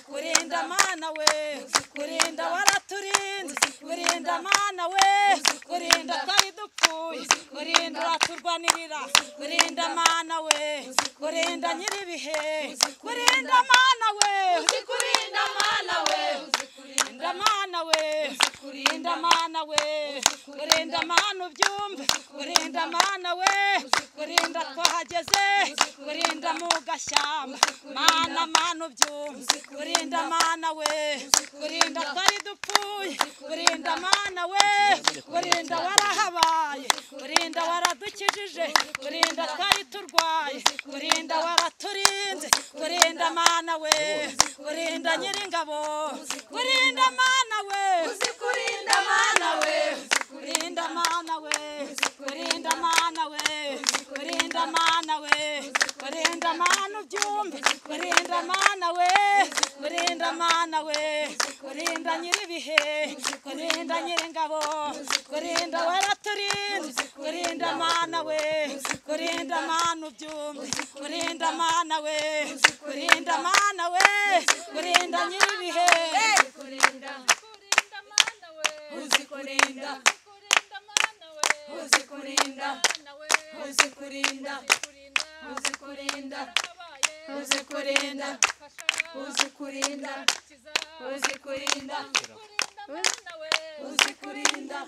kurinda mana we kurinda waraturinze kurinda mana we kurinda twari dupfuye kurinda uraturwanirira kurinda mana we kurinda nyiribihe kurinda mana we kurinda mana we kurinda mana we kurinda mana we kurinda mana ubyumve kurinda mana we kurinda twahageze kurinda mu gashyamba mana ubyumve kurinda mana we kurinda twari dupfuye kurinda mana we kurinda warahabaye kurinda waradukijije kurinda twari turwaye kurinda waraturinze kurinda mana we kurinda nyiringabo kurinda mana we kurinda mana we kurinda mana we kurinda mana we kurinda mana we kurinda mana ubyumve kurinda mana we kurinda mana we kurinda nyiribihe kurinda nyiringabo kurinda waraturinze kurinda mana we kurinda mana ubyumve kurinda mana we kurinda mana we kurinda nyiribihe kurinda mana we kurinda mana we kurinda kurinda kurinda kurinda kurinda kurinda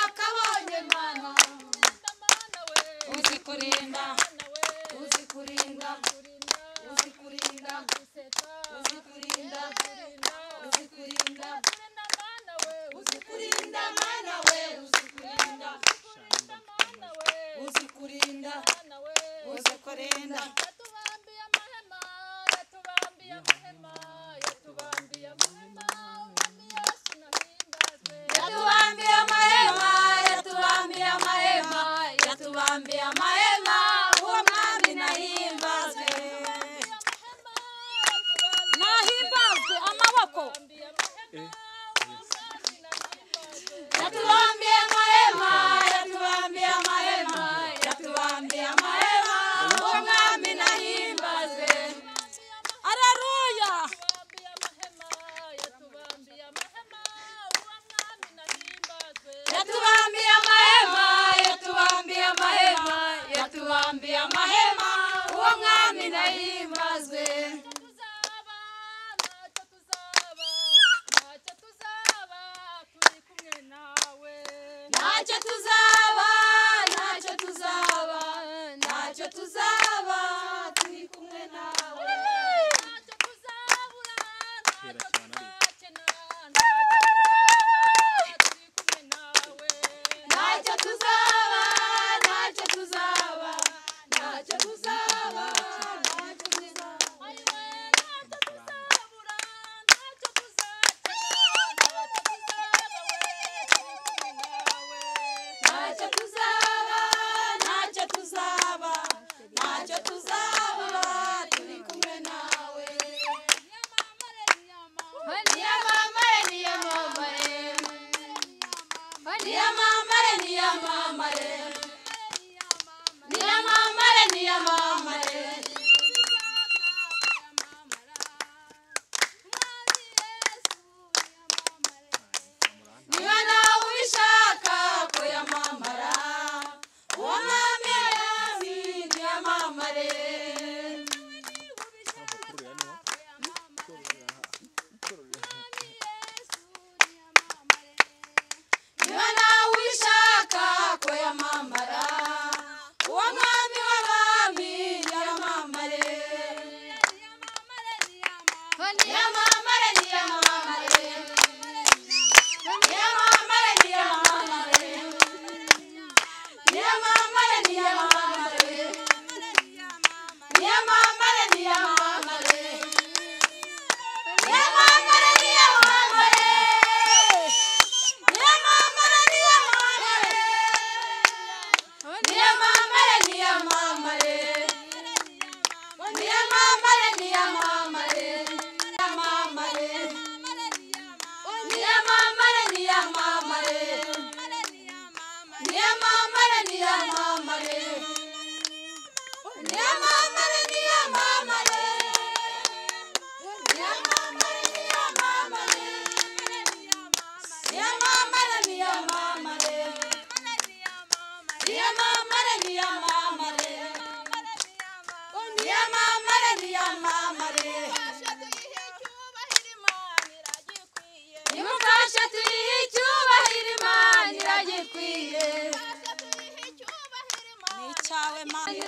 akabonye mana uzikurinda uzikurinda uzikurinda uzikurinda uzikurinda uzikurinda mana we uzikurinda uzikurinda uzikurinda yatubambiye amahema yatubambiye amahema yatubambiye amahema umwami Yesu nahimbazwe yatubambiye amahema yatubambiye amahema yatubambiye amahema uwo mwami nahimbazwe nahimbazwe amaboko yatubambiye amahema yatubambiye amahema yatubambiye amahema uwo mwami nahimbazwe aleluya yatubambiye amahema yatubambiye amahema yatubambiye amahema uwo mwami nahimbazwe ntacyo tuzaba ntacyo tuzaba ntacyo tuzaba turi kumwe nawe ntacyo tuzabura ntacyo tuzakena ntacyo tuzaba ntacyo tuzaba ntacyo tuzaba ntacyo tuzaba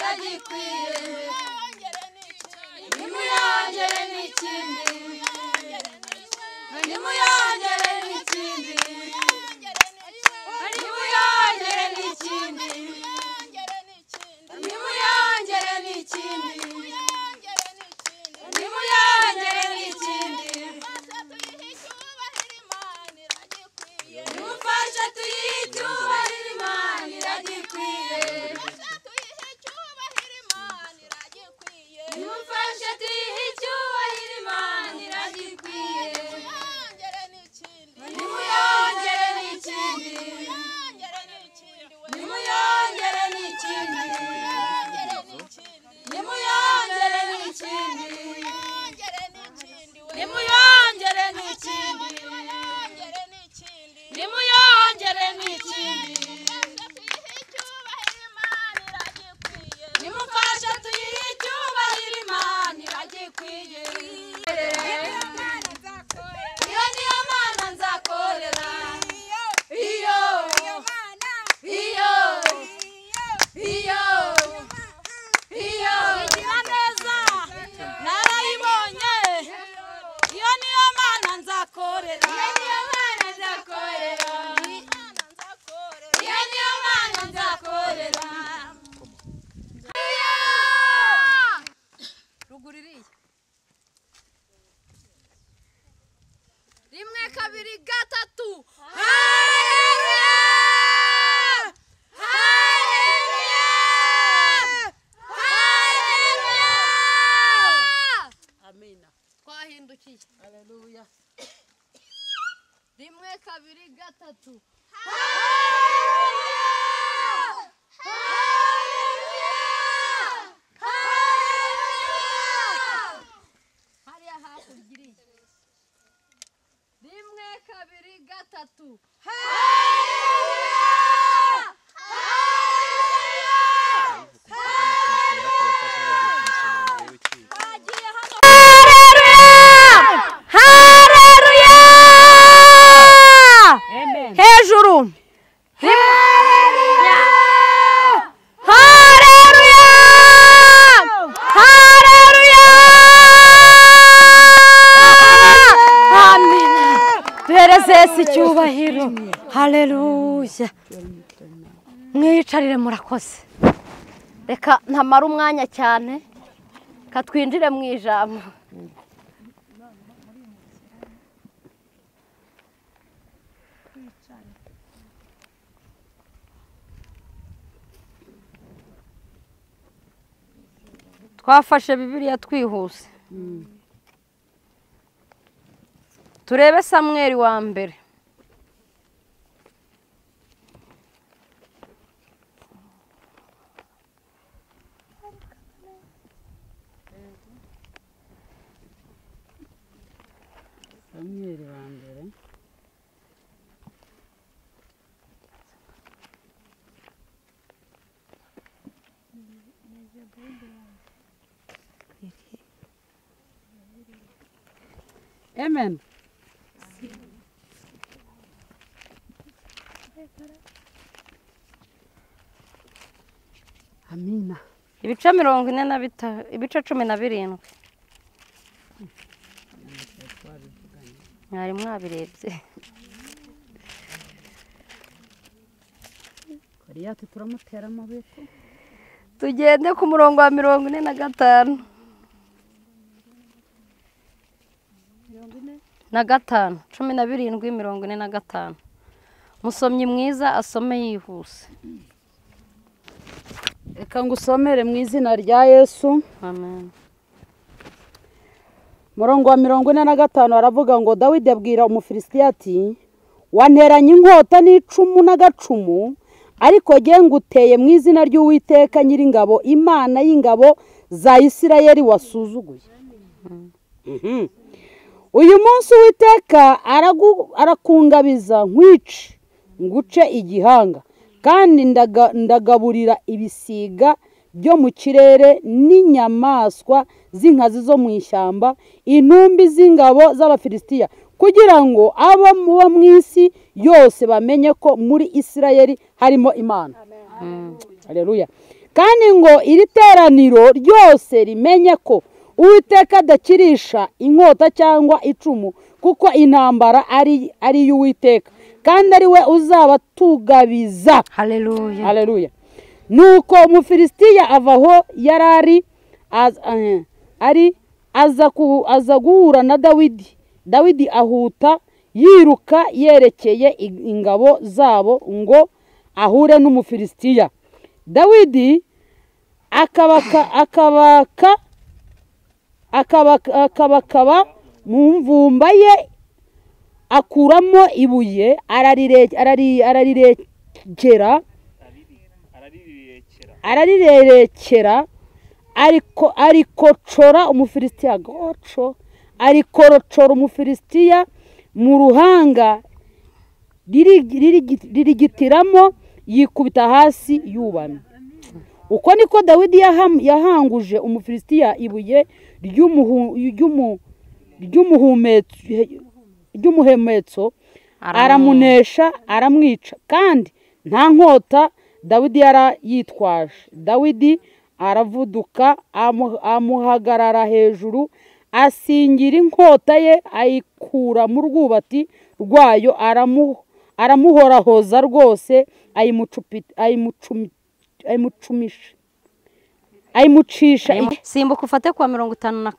iragikwiye nimuyongere n'ikindi nimuyongere n'ikindi nimuyongere n'ikindi nimuyongere n'ikindi nimuyongere n'ikindi nimufashe tuyihe icyubahiro Imana iragikwiye nimufashe tuyihe icyubahiro Imana iragikwiye nimuyongere n'ikindi nimuyongere n'ikindi nimuyongere n'ikindi nimuyongere n'ikindi nimuyongere n'ikindi nimufashe tuyihe icyubahiro Imana iragikwiye iyo niyo Mana nzakorera iyo igira neza narayibonye iyo niyo Mana nzakorera iyo niyo Mana nzakorera iyo niyo Mana nzakorera ruguririye rimwe kabiri gatatu haleluya haleluya haleluya amina twahindukiye haleluya rimwe kabiri gatatu haleluya haleluya haleluya hariya hakurya rimwe kabiri gatatu haleluya hejuru duhereze icyubahiro haleluya mwicarire murakoze reka ntamara umwanya cyane katwinjire mu ijambo twafashe Bibiliya twihuse turebe Samweli wa mbere Samweli wa mbere Amen. Amina. ibice 45 ibice 17 mwari mwabirebye Koriyati turamutera amaboko tugende ku murongo wa 45 na gatanu 17:45 musomyi mwiza asome yihuse reka ngusomere mu izina rya Yesu amen murongo wa 45 aravuga ngo Dawidi abwira Umufilisitiya ati wanteranye inkota n'icumu n'agacumu ariko jye nguteye mu izina ry'Uwiteka Nyiringabo Imana y'ingabo za Isirayeli wasuzuguye uyu munsi Uwiteka arakungabiza nkwice nguce igihanga kandi ndagaburira ibisiga byo mu kirere n'inyamaswa z'inkazi zo mu ishyamba intumbi z'ingabo z'Abafilisitiya kugira ngo abo mu isi yose bamenye ko muri Isirayeli harimo Imana. Haleluya. kandi ngo iri teraniro ryose rimenye ko Uwiteka adakirisha inkota cyangwa icumu kuko intambara ari iy'Uwiteka kandi ari we uzabatugabiza. haleluya haleluya. Nuko Umufilisitiya ava aho yari aza guhura na Dawidi. Dawidi ahuta yiruka yerekeye ingabo zabo ngo ahure n'Umufilisitiya. Dawidi akabakaba mu mvumba ye, akuramo ibuye ararirekera arikocora Umufilisitiya arikorocora Umufilisitiya mu ruhanga ririgitiramo, yikubita hasi yubamye. Uko niko Dawidi yahanguje Umufilisitiya ibuye ry'umuhemetso, aramunesha aramwica, kandi nta nkota Dawidi yitwaje. Dawidi aravuduka amuhagarara hejuru, asingira inkota ye, ayikura mu rwubati rwayo, aramuhorahoza rwose, ayimucisha. simbuka ufate kwa 57 na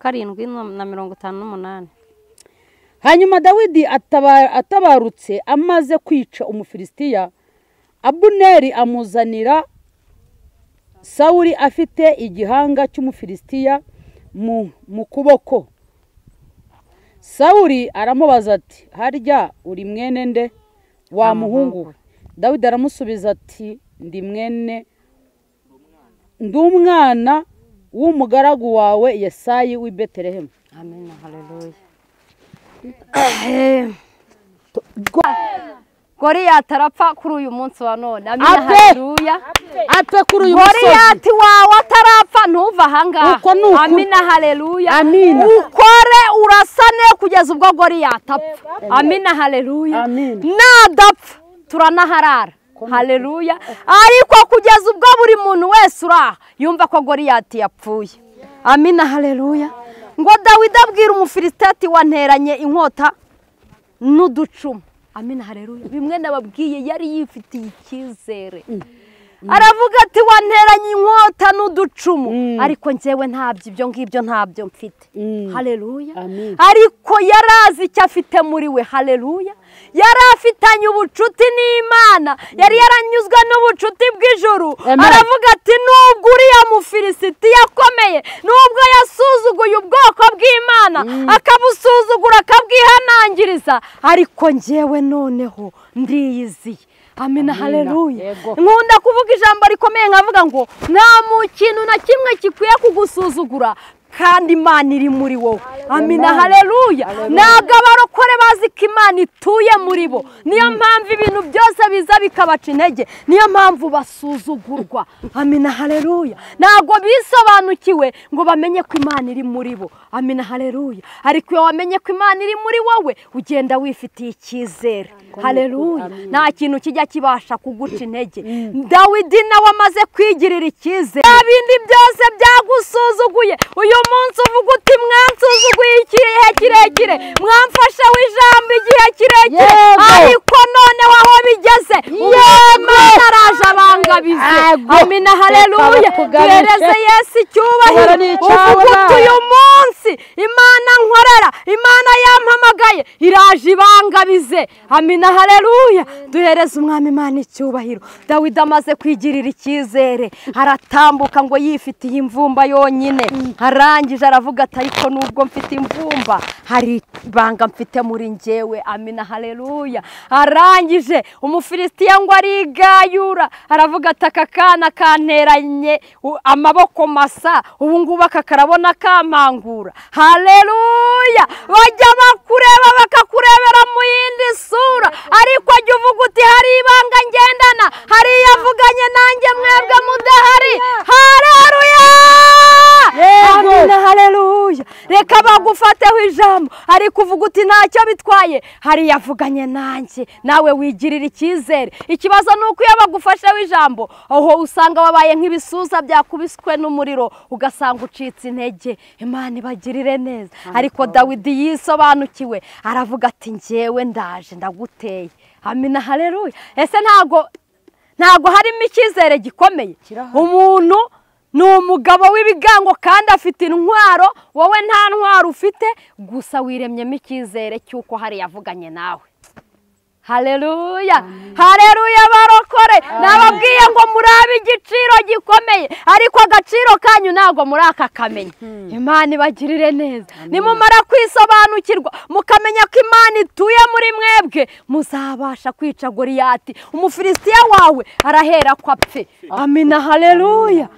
58. Hanyuma Dawidi atabarutse amaze kwica Umufilisitiya, Abuneri amuzanira Sawuli afite igihanga cy'Umufilisitiya mu kuboko. Sawuli aramubaza ati, harya uri mwene nde wa muhungu? Dawidi aramusubiza ati, ndi umwana w'umugaragu wawe Yesayi w'i Betelehemu. Amen, haleluya. Goliyati arapfa kuri uyu munsi wa none. Amina, haleluya. Apfe kuri uyu musozi. Goliyati wawe atarapfa ntuva ahangaha. Amina, haleluya. Ukore urasane kugeza ubwo Goliyati apfa. Amina, haleluya. Nadapfa turanaharara. Haleluya. Ariko kugeza ubwo buri muntu wese uraha yumva ko Goliyati yapfuye. Amina, haleluya. Ngo Dawidi abwira Umufilisitiya ati, wanteranye inkota n'uducumu. Amina, haleluya. Bimwe nababwiye yari yifitiye icyizere. Aravuga ati, wanteranye inkota n'uducumu, ariko njyewe ntabyo, ibyo ngibyo ntabyo mfite. Haleluya. Ariko yarazi icyo afite muri we. Haleluya. Yari afitanye ubucuti n'Imana, yari yaranyuzwe n'ubucuti bw'ijuru. Aravuga ati, nubwo uriya Mufilisitiya akomeye, nubwo yasuzuguye ubwoko bw'Imana, akabusuzugura akabwihanangiriza, ariko njyewe noneho ndiyiziye. Amina, haleluya. Nkunda kuvuga ijambo rikomeye nkavuga ngo nta mu kintu na kimwe kikwiye kugusuzugura kandi Imana iri muri wowe. Amina, haleluya. Ntabwo abarokore bazi ko Imana ituye muri bo, niyo mpamvu ibintu byose biza bikabaca intege, niyo mpamvu basuzugurwa. Amina, haleluya. Ntabwo bisobanukiwe ngo bamenye ko Imana iri muri bo. Amina, haleluya. Ariko iyo wamenye ko Imana iri muri wowe, ugenda wifitiye icyizere. Haleluya. Nta kintu kijya kibasha kuguca intege. Dawidi nawe amaze kwigirira icyizere, ibindi byose byagusuzuguye, uyu munsi uvuga uti, mwansuzuguye igihe kirekire, mwamfasheho ijambo igihe kirekire, ariko noneho aho bigeze Imana araje abangabize. Amina, haleluya. Duhereze Yesu icyubahiro. Uvuga uti, uyu munsi Imana nkorera, Imana yampamagaye, iraje ibangabize. Amina, haleluya. Duhereze umwami Imana icyubahiro. Dawidi amaze kwigirira icyizere, aratambuka ngo yifitiye imvumba yonyine. Arangije aravuga ati, ariko nubwo mfite imvumba, hari ibanga mfite muri njyewe. Amina, haleluya. Arangije Umufilisitiya ngo arigayura, aravuga ati, aka kana kanteranye amaboko masa, ubu ngubu aka karabona kampangura. Haleluya. Bajya bakureba bakakurebera mu yindi sura, ariko jya uvuga uti, hari ibanga ngendana, hari yavuganye nanjye mwebwe mudahari. Haleluya. Amina, haleluya. Reka bagufateho ijambo ariko uvuga uti ntacyo bitwaye hariya avuganye nanjye nawe wigirira icyizere. Ikibazo ni uko iyo bagufasheho ijambo aho usanga wabaye nk'ibisusa byakubiswe n'umuriro ugasanga ucitse intege. Imana ibagirire neza. Ariko Dawidi yisobanukiwe aravuga ati njyewe ndaje ndaguteye. Amina haleluya. Ese ntago harimo icyizere gikomeye? Umuntu ni umugabo w'ibigango kandi afite intwaro, wowe nta ntwaro ufite, gusa wiremyemo icyizere cy'uko hari yavuganye nawe. Haleluya, haleluya barokore. Nababwiye ngo murabe igiciro gikomeye ariko agaciro kanyu ntago muri aka kamenya. Imana ibagirire neza. Nimumara kwisobanukirwa mukamenya ko Imana ituye muri mwebwe muzabasha kwica Goliyati Umufilisitiya wawe arahera ko apfe. Amina haleluya.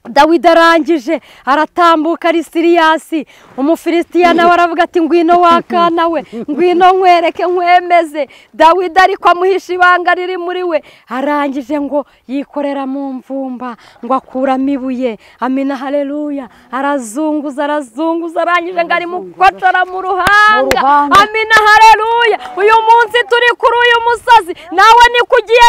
Dawidi arangije aratambuka ari Siriyasi. Umufilisitiya nawe aravuga ati ngwino wakana we, ngwino nkwereke nkwemeze. Dawidi ariko amuhisha ibanga riri muri we. Arangije ngo yikorera mu mvumba ngo akuramo ibuye. Amina haleluya. Arazunguza arangije ngo ari mukocora mu ruhanga. Amina haleluya. Uyu munsi turi kuri uyu musozi nawe ni kugiye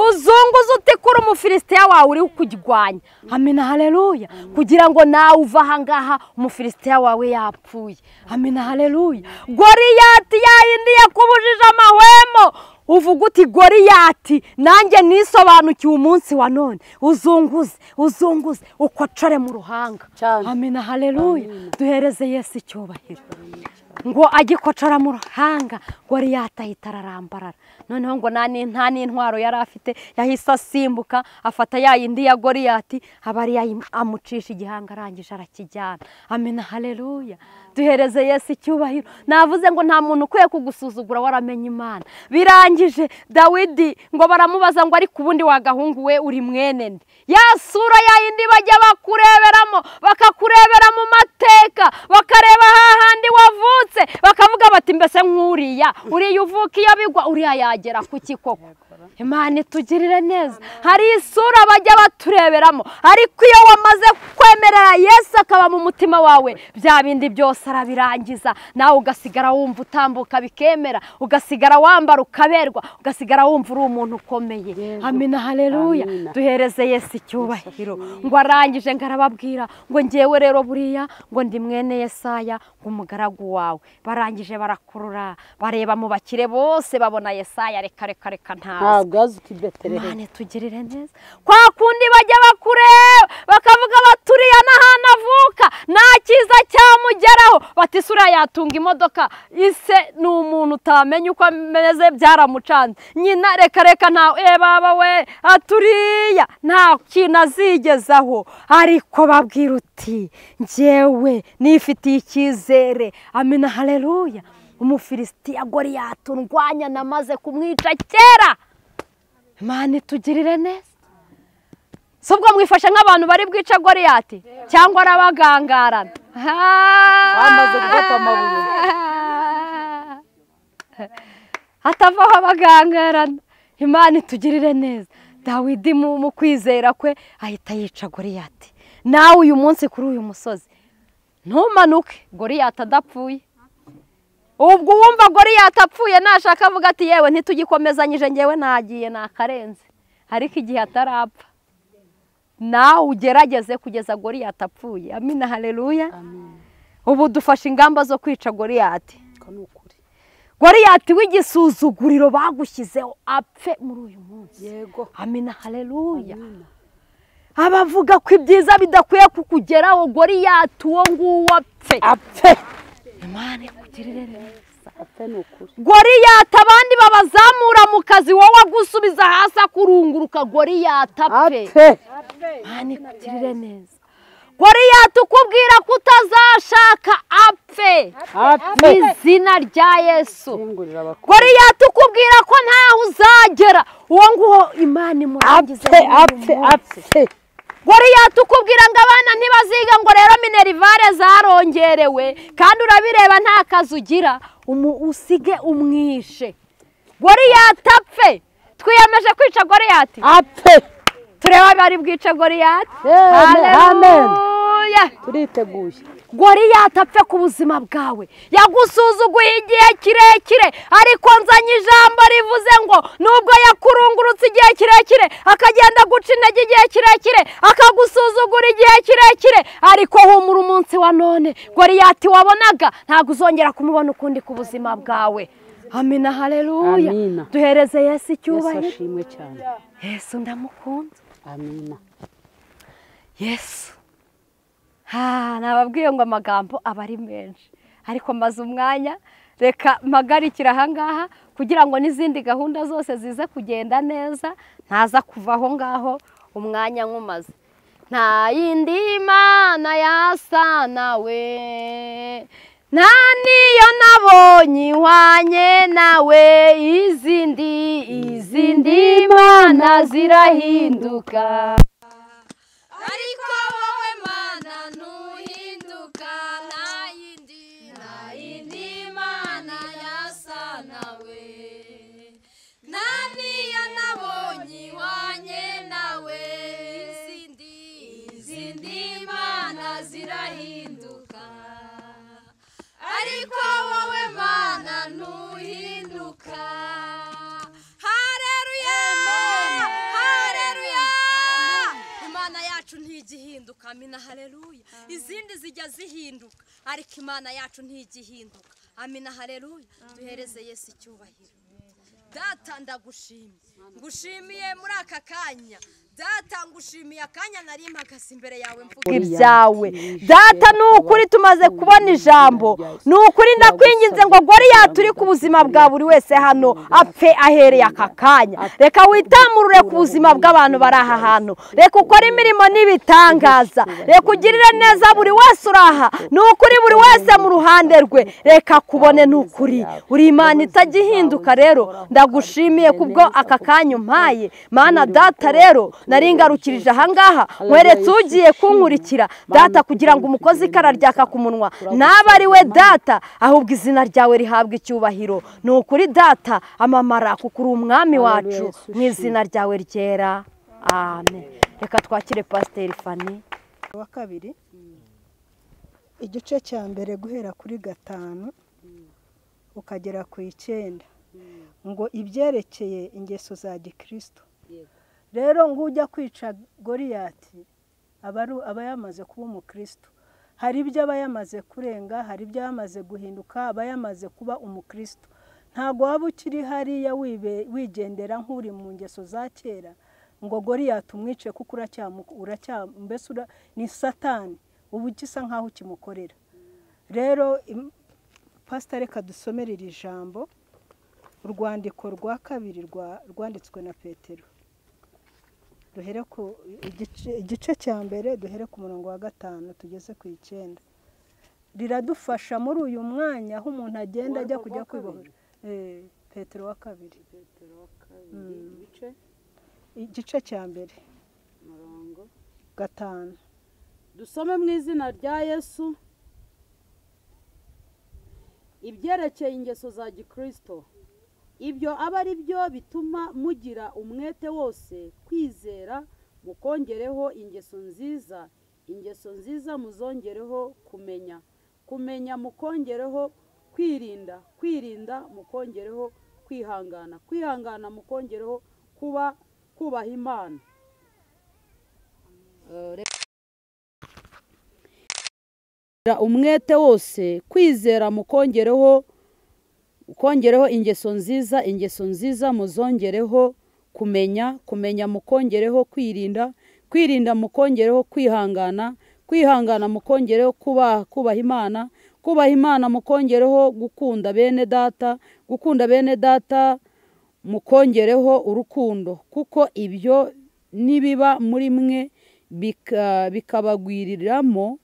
uzunguza uti kuri Umufilisitiya wawe uri kugwanya. Amina haleluya. Kugira ngo nawe uva ahangaha Umufilisitiya wawe yapfuye. Amina haleluya. Goliyati yayindi yakubujije amahwemo uvuga uti Goliyati nanjye nisobanukiwe umunsi wa none uzunguze ukocore mu ruhanga. Amina haleluya. Duhereze Yesu icyubahiro. Ngo agikocora mu ruhanga Goliyati ahita ararambarara. Noneho ngo nta n'intwaro yari afite, yahise asimbuka afata yayindi ya Goliyati abari amucisha igihanga arangije arakijyana. Amina haleluya. Duhereze Yesu icyubahiro. Navuze ngo nta muntu ukwiye kugusuzugura waramenye Imana. Birangije Dawidi ngo baramubaza ngo ariko ubundi wagahungu we uri mwene nde? Ya sura yayindi bajya bakureberamo bakakurebera mu mateka bakareba hahandi wavutse bakavuga bati mbese nk'uriya uvuka iyo bigwa uriya yagera kuki koko? Imana itugirire neza. Hari isura bajya batureberamo ariko iyo wamaze kwemerera Yesu akaba mu mutima wawe bya bindi byose arabirangiza. Nawe ugasigara wumva utambuka bikemera, ugasigara wambara ukaberwa, ugasigara wumva uri umuntu ukomeye. Amina haleluya. Duhereze Yesu icyubahiro. Ngo arangije ngarababwira ngo ngewe rero buriya ngo ndi mwene Yesaya ngo umugaragu wawe. Barangije barakurura bareba mu bakire bose babona Yesaya reka ntazi. Imana tugirire neza. Kwa kundi bajya bakureba bakavuga baturiya n'ahantu avuka nta cyiza cyamugeraho bati sura yatunga imodoka ise ni umuntu utamenya uko ameze byaramucanze. Nyina reka nta baba we aturiya nta kintu azigezaho. Ariko babwira uti njyewe nifitiye icyizere. Amina haleluya. Umufilisitiya Goliyati ndwanya namaze kumwica kera. Imana itugirire neza. Sobwo mwifashe nk'abantu bari bwica Goliyati cyangwa arabagangarana. Bamaze gufata amabuye. Atavaho abagangarana. Imana itugirire neza. Dawidi mu kwizera kwe ahita yica Goliyati. Nawe uyu munsi kuri uyu musozi ntumanuke Goliyati adapfuye. Ubwo wumva Goliyati apfuye nashaka avuga ati yewe ntitugikomezanyije ngewe nagiye nakarenze. Ariko igihe atarapfa nawe ugerageze kugeza Goliyati apfuye. Amina haleluya. Ubu dufashe ingamba zo kwica Goliyati. Goliyati w'igisuzuguriro bagushyizeho apfe muri uyu munsi. Yego. Amina haleluya. Abavuga ko ibyiza bidakwiye kukugeraho Goliyati uwo nguwo apfe. Imana ikugirire neza. Goliyati abandi babazamura mu kazi wowe agusubiza hasi akurunguruka Goliyati apfe. Imana ikugirire neza. Goliyati ukubwira ko utazashaka apfe. Izina rya Yesu. Goliyati ukubwira ko ntaho uzagera uwo nguwo Imana imurangize apfe. Goliyati ukubwira ngo abana ntibaziga ngo rero minerivare zarongerewe kandi urabireba nta kazi ugira usige umwishe. Goliyati apfe. Twiyemeje kwica Goliyati. Tureba bari bwica Goliyati. Amen. nditeguye. Goriyati apfe ku buzima bwawe, yagusuzuguye igihe kirekire, ariko nzanye ijambo rivuze ngo nubwo yakurungurutse igihe kirekire, akagenda guca intege igihe kirekire, akagusuzugura igihe kirekire, ariko humura umunsi wa none Goriyati wabonaga ntabwo uzongera kumubona ukundi ku buzima bwawe. Amina, haleluya. Duhereze Yesu icyubahiro. Yesu ashimwe cyane. Yesu ndamukunda. Amina. Yesu. Nababwiye ngo amagambo aba ari menshi, ariko maze umwanya, reka mpagarikira ahangaha kugira ngo n'izindi gahunda zose zize kugenda neza, ntaza kuva aho ngaho umwanya nkumaze. Nta yindi mana yasa nawe, nta niyo nabonye ihwanye nawe, izindi mana zirahinduka, ariko wowe mana ntuhinduka. Nta yindi mana yasa nawe, nta niyo nabonye ihwanye nawe, izindi mana zirahinduka, ariko wowe mana ntuhinduka. Haleluya, haleluya. Imana yacu ntigihinduka. Amina, haleluya. Izindi zijya zihinduka, ariko Imana yacu ntigihinduka. Amina, haleluya. Duhereze Yesu icyubahiro. Data ndagushimiye, ngushimiye muri aka kanya. Data ngushimiye akanya nari mpagaze imbere yawe mvuga ibyawe. Data nukuri tumaze kubona ijambo, nukuri ndakwinginze ngo Goriyati uri ku buzima bwa buri wese hano apfe ahereye aka kanya. Reka witamurure ku buzima bw'abantu bari aha hantu, reka ukore imirimo n'ibitangaza, reka ugirire neza buri wese uraha, nukuri buri wese mu ruhande rwe, reka kubone nukuri uri Imana itagihinduka. Rero ndagushimiye kubwo aka kanya umpaye Mana. Data rero nari ngarukirije ahangaha, nkweretse ugiye kunkurikira Data, kugira ngo umukozi ikara ryaka ku munwa naba ari we Data, ahubwo izina ryawe rihabwa icyubahiro. Ni ukuri Data amamara, kuko uri umwami wacu, mu izina ryawe ryera. Amen. Reka twakire Pasiteri Fani. Wa kabiri, igice cya mbere guhera kuri 5 ukagera ku 9, ngo ibyerekeye ingeso za gikristo. Rero ngujya kwica Goriyati aba yamaze kuba umukristo. Hari ibyo aba yamaze kurenga, hari ibyo yamaze guhinduka, aba yamaze kuba umukristo. Ntago waba ukiri hariya wigendera nk'uri mu ngeso za kera ngo Goriyati umwice, kuko mbese ni Satani, ubu gisa nkaho ukimukorera. Rero Pastor reka dusomere iri jambo, urwandiko rwa 2 rwanditswe na Petero. Duhere ku igice cya mbere, duhere ku murongo wa 5 tugeze ku 9. Riradufasha muri uyu mwanya aho umuntu agenda ajya kujya kwibohora. Petero wa 2. Igice cya mbere, murongo 5. Dusome mu izina rya Yesu. Ibyerekeye ingeso za gikristo, ibyo aba ari byo bituma mugira umwete wose kwizera, mukongereho ingeso nziza, ingeso nziza muzongereho kumenya, kumenya mukongereho kwirinda, kwirinda mukongereho kwihangana, kwihangana mukongereho kubaha Imana. Umwete wose kwizera, mukongereho ingeso nziza, ingeso nziza muzongereho kumenya, kumenya mukongereho kwirinda, kwirinda mukongereho kwihangana, kwihangana mukongereho kubaha Imana, kubaha Imana mukongereho gukunda bene data, gukunda bene data mukongereho urukundo, kuko ibyo nibiba muri mwe bikabagwiriramo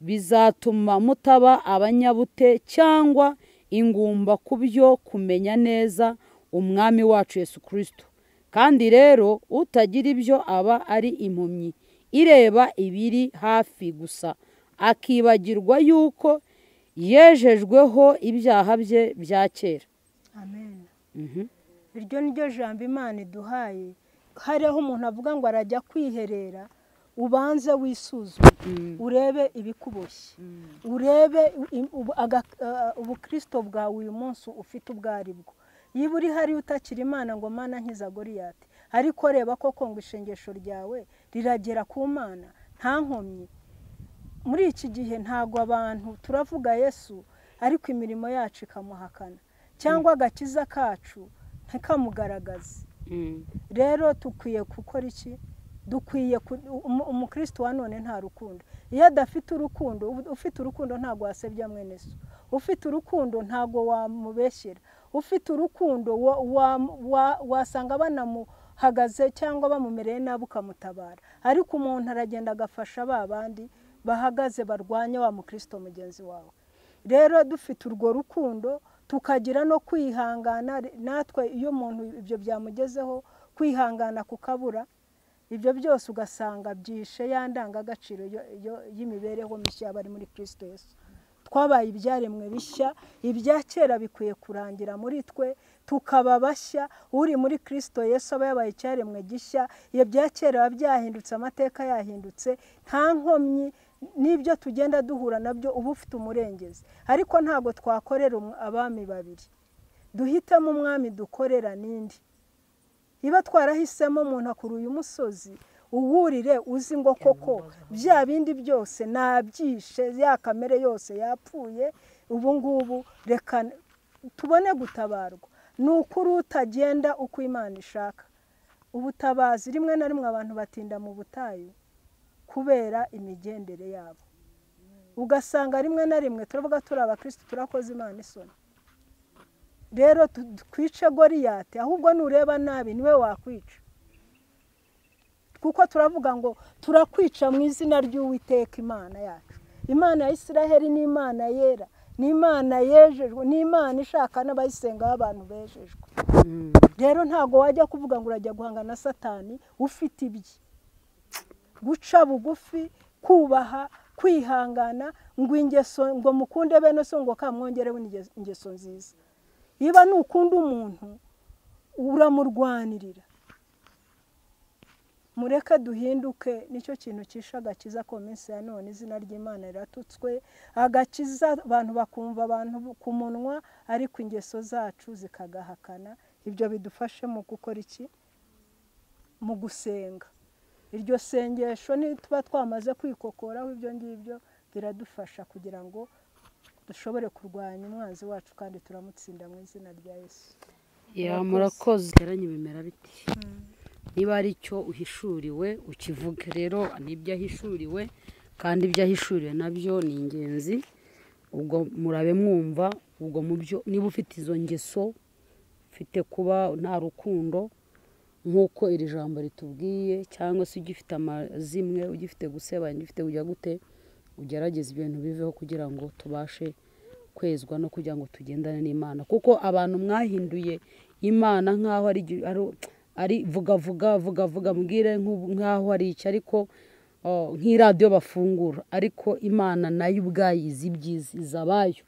bizatuma mutaba abanyabute cyangwa ingumba ku byo kumenya neza umwami wacu Yesu Kristo. Kandi rero utagira ibyo aba ari impumyi ireba ibiri hafi gusa, akibagirwa yuko yejejweho ibyaha bye bya kera. Amen. Iryo ni ryo jambo Imana iduhaye. Hariho umuntu avuga ngo arajya kwiherera, ubanze wisuzume urebe ibikuboshye urebe ubukristo bwawe uyu munsi ufite ubwo ari bwo niba uri hari utakira imana ngo mana nkiza Goliyati ariko reba koko ngo ishengesho ryawe riragera ku mana nta nkomyi muri iki gihe ntago abantu turavuga Yesu ariko imirimo yacu ikamuhakana cyangwa agakiza kacu ntikamugaragaze rero dukwiye gukora iki dukwiye umukristo wa none nta rukundo iyo adafite urukundo ufite urukundo ntago wasebya mwene so ufite urukundo ntago wamubeshyera ufite urukundo wasanga banamuhagaze cyangwa bamumereye nabi ukamutabara ariko umuntu aragenda agafasha ba bandi bahagaze barwanya wa mukristo mugenzi wawe rero dufite urwo rukundo tukagira no kwihangana natwe iyo umuntu ibyo byamugezeho kwihangana kukabura ibyo byose ugasanga byishe yandanga agaciro y'imibereho mishya bari muri Kristo Yesu twabaye ibyaremwe bishya ibya kera bikwiye kurangira muri twe tukaba bashya uri muri Kristo Yesu aba yabaye icyaremwe gishya iyo bya kera byahindutse amateka yahindutse nta nkomyi n'ibyo tugenda duhura nabyo uba ufite umurengezi ariko ntabwo twakorera abami babiri duhitamo umwami dukorera n'indi iba twarahisemo umuntu akuru uyu musozi uwurire uzi ngo koko bya bindi byose nabyishe ya kamere yose yapfuye ubu ngubu reka tubone gutabarwa ni ukuri utagenda uko Imana ishaka ubutabazi rimwe na rimwe abantu batinda mu butayu kubera imigendere yabo ugasanga rimwe na rimwe turavuga turi abakristo turakoze Imana isoni rero twice Goliyati ahubwo nureba nabi niwe wakwica kuko turavuga ngo turakwica mu izina ry'Uwiteka Imana yacu Imana ya Isiraheli ni Imana yera ni Imana yejejwe ni Imana ishaka n'abayisenga abantu bejejwe rero ntago wajya kuvuga ngo urajya guhanga na Satani ufite ibye guca bugufi kubaha kwihangana ngo ingeso ngo mukunde bene so ngo kamwongerewe ingeso nziza iba nukunda umuntu uramurwanirira mureke duhinduke nicyo kintu agakiza ko minsi ya none izina ry'Imana riratutswe agakiza abantu bakumva abantu ku munwa ariko ingeso zacu zikagahakana ibyo bidufashe mu gukora iki mu gusenga iryo sengesho ni tuba twamaze kwikokoraho ibyo ngibyo biradufasha kugira ngo dushobore kurwanya umwanzi wacu kandi turamutsinda mu izina rya Yesu murakoze teranye bimera biti niba ari cyo uhishuriwe ukivuge rero nibyo ahishuriwe kandi ibyo ahishuriwe nabyo ni ingenzi ubwo murabe mwumva ubwo mu byo niba ufite izo ngeso ufite kuba nta rukundo nk'uko iri jambo ritubwiye cyangwa se ugifite amazimwe ugifite gusebanya ugifite kujya gute ugerageza ibintu biveho kugira ngo tubashe kwezwa no kugira ngo tugendane n'Imana kuko abantu mwahinduye Imana nk'aho ari vuga mbwire nk'aho ari iki ariko nk'iradiyo bafungura ariko Imana nayo ubwayo izi ibyiza izabayo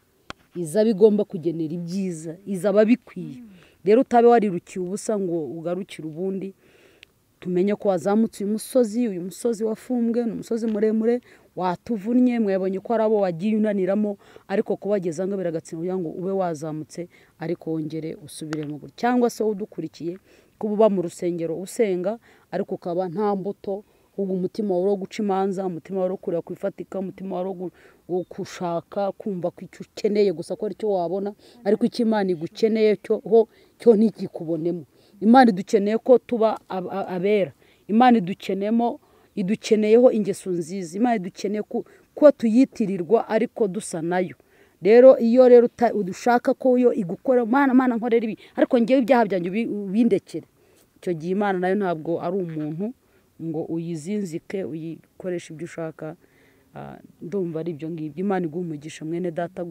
iza bigomba kugenera ibyiza izaba bikwiye rero utabe warirukiye ubusa ngo ugarukire ubundi tumenye ko wazamutse uyu musozi wafumbwe ni umusozi muremure watuvunnye mwebonye ko ari abo wagiye unaniramo ariko kubageza ngo biragatsindwa kugira ngo ube wazamutse ariko wongere usubiremo cyangwa se udukurikiye kuba uba mu rusengero usenga ariko ukaba nta mbuto ubwo umutima wawe wo guca imanza umutima wawe wo kureba kwifatika umutima wawe wo gushaka kumva ko icyo ukeneye gusa ko ari cyo wabona ariko icyo Imana igukeneye cyo ntikikubonemo Imana idukeneye ko tuba abera Imana idukeneyeho ingeso nziza Imana idukeneye ko tuyitirirwa ariko dusa nayo rero iyo rero udushaka ko yo igukora Mana nkorera ibi ariko ngewe ibyaha byanjye ubindekere icyo gihe Imana nayo ntabwo ari umuntu ngo uyizinzike uyikoresha ibyo ushaka ndumva ari ibyo ngibyo Imana iguha umugisha mwene data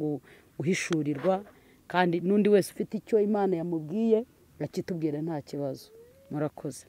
guhishurirwa kandi n'undi wese ufite icyo Imana yamubwiye akitubwira nta kibazo murakoze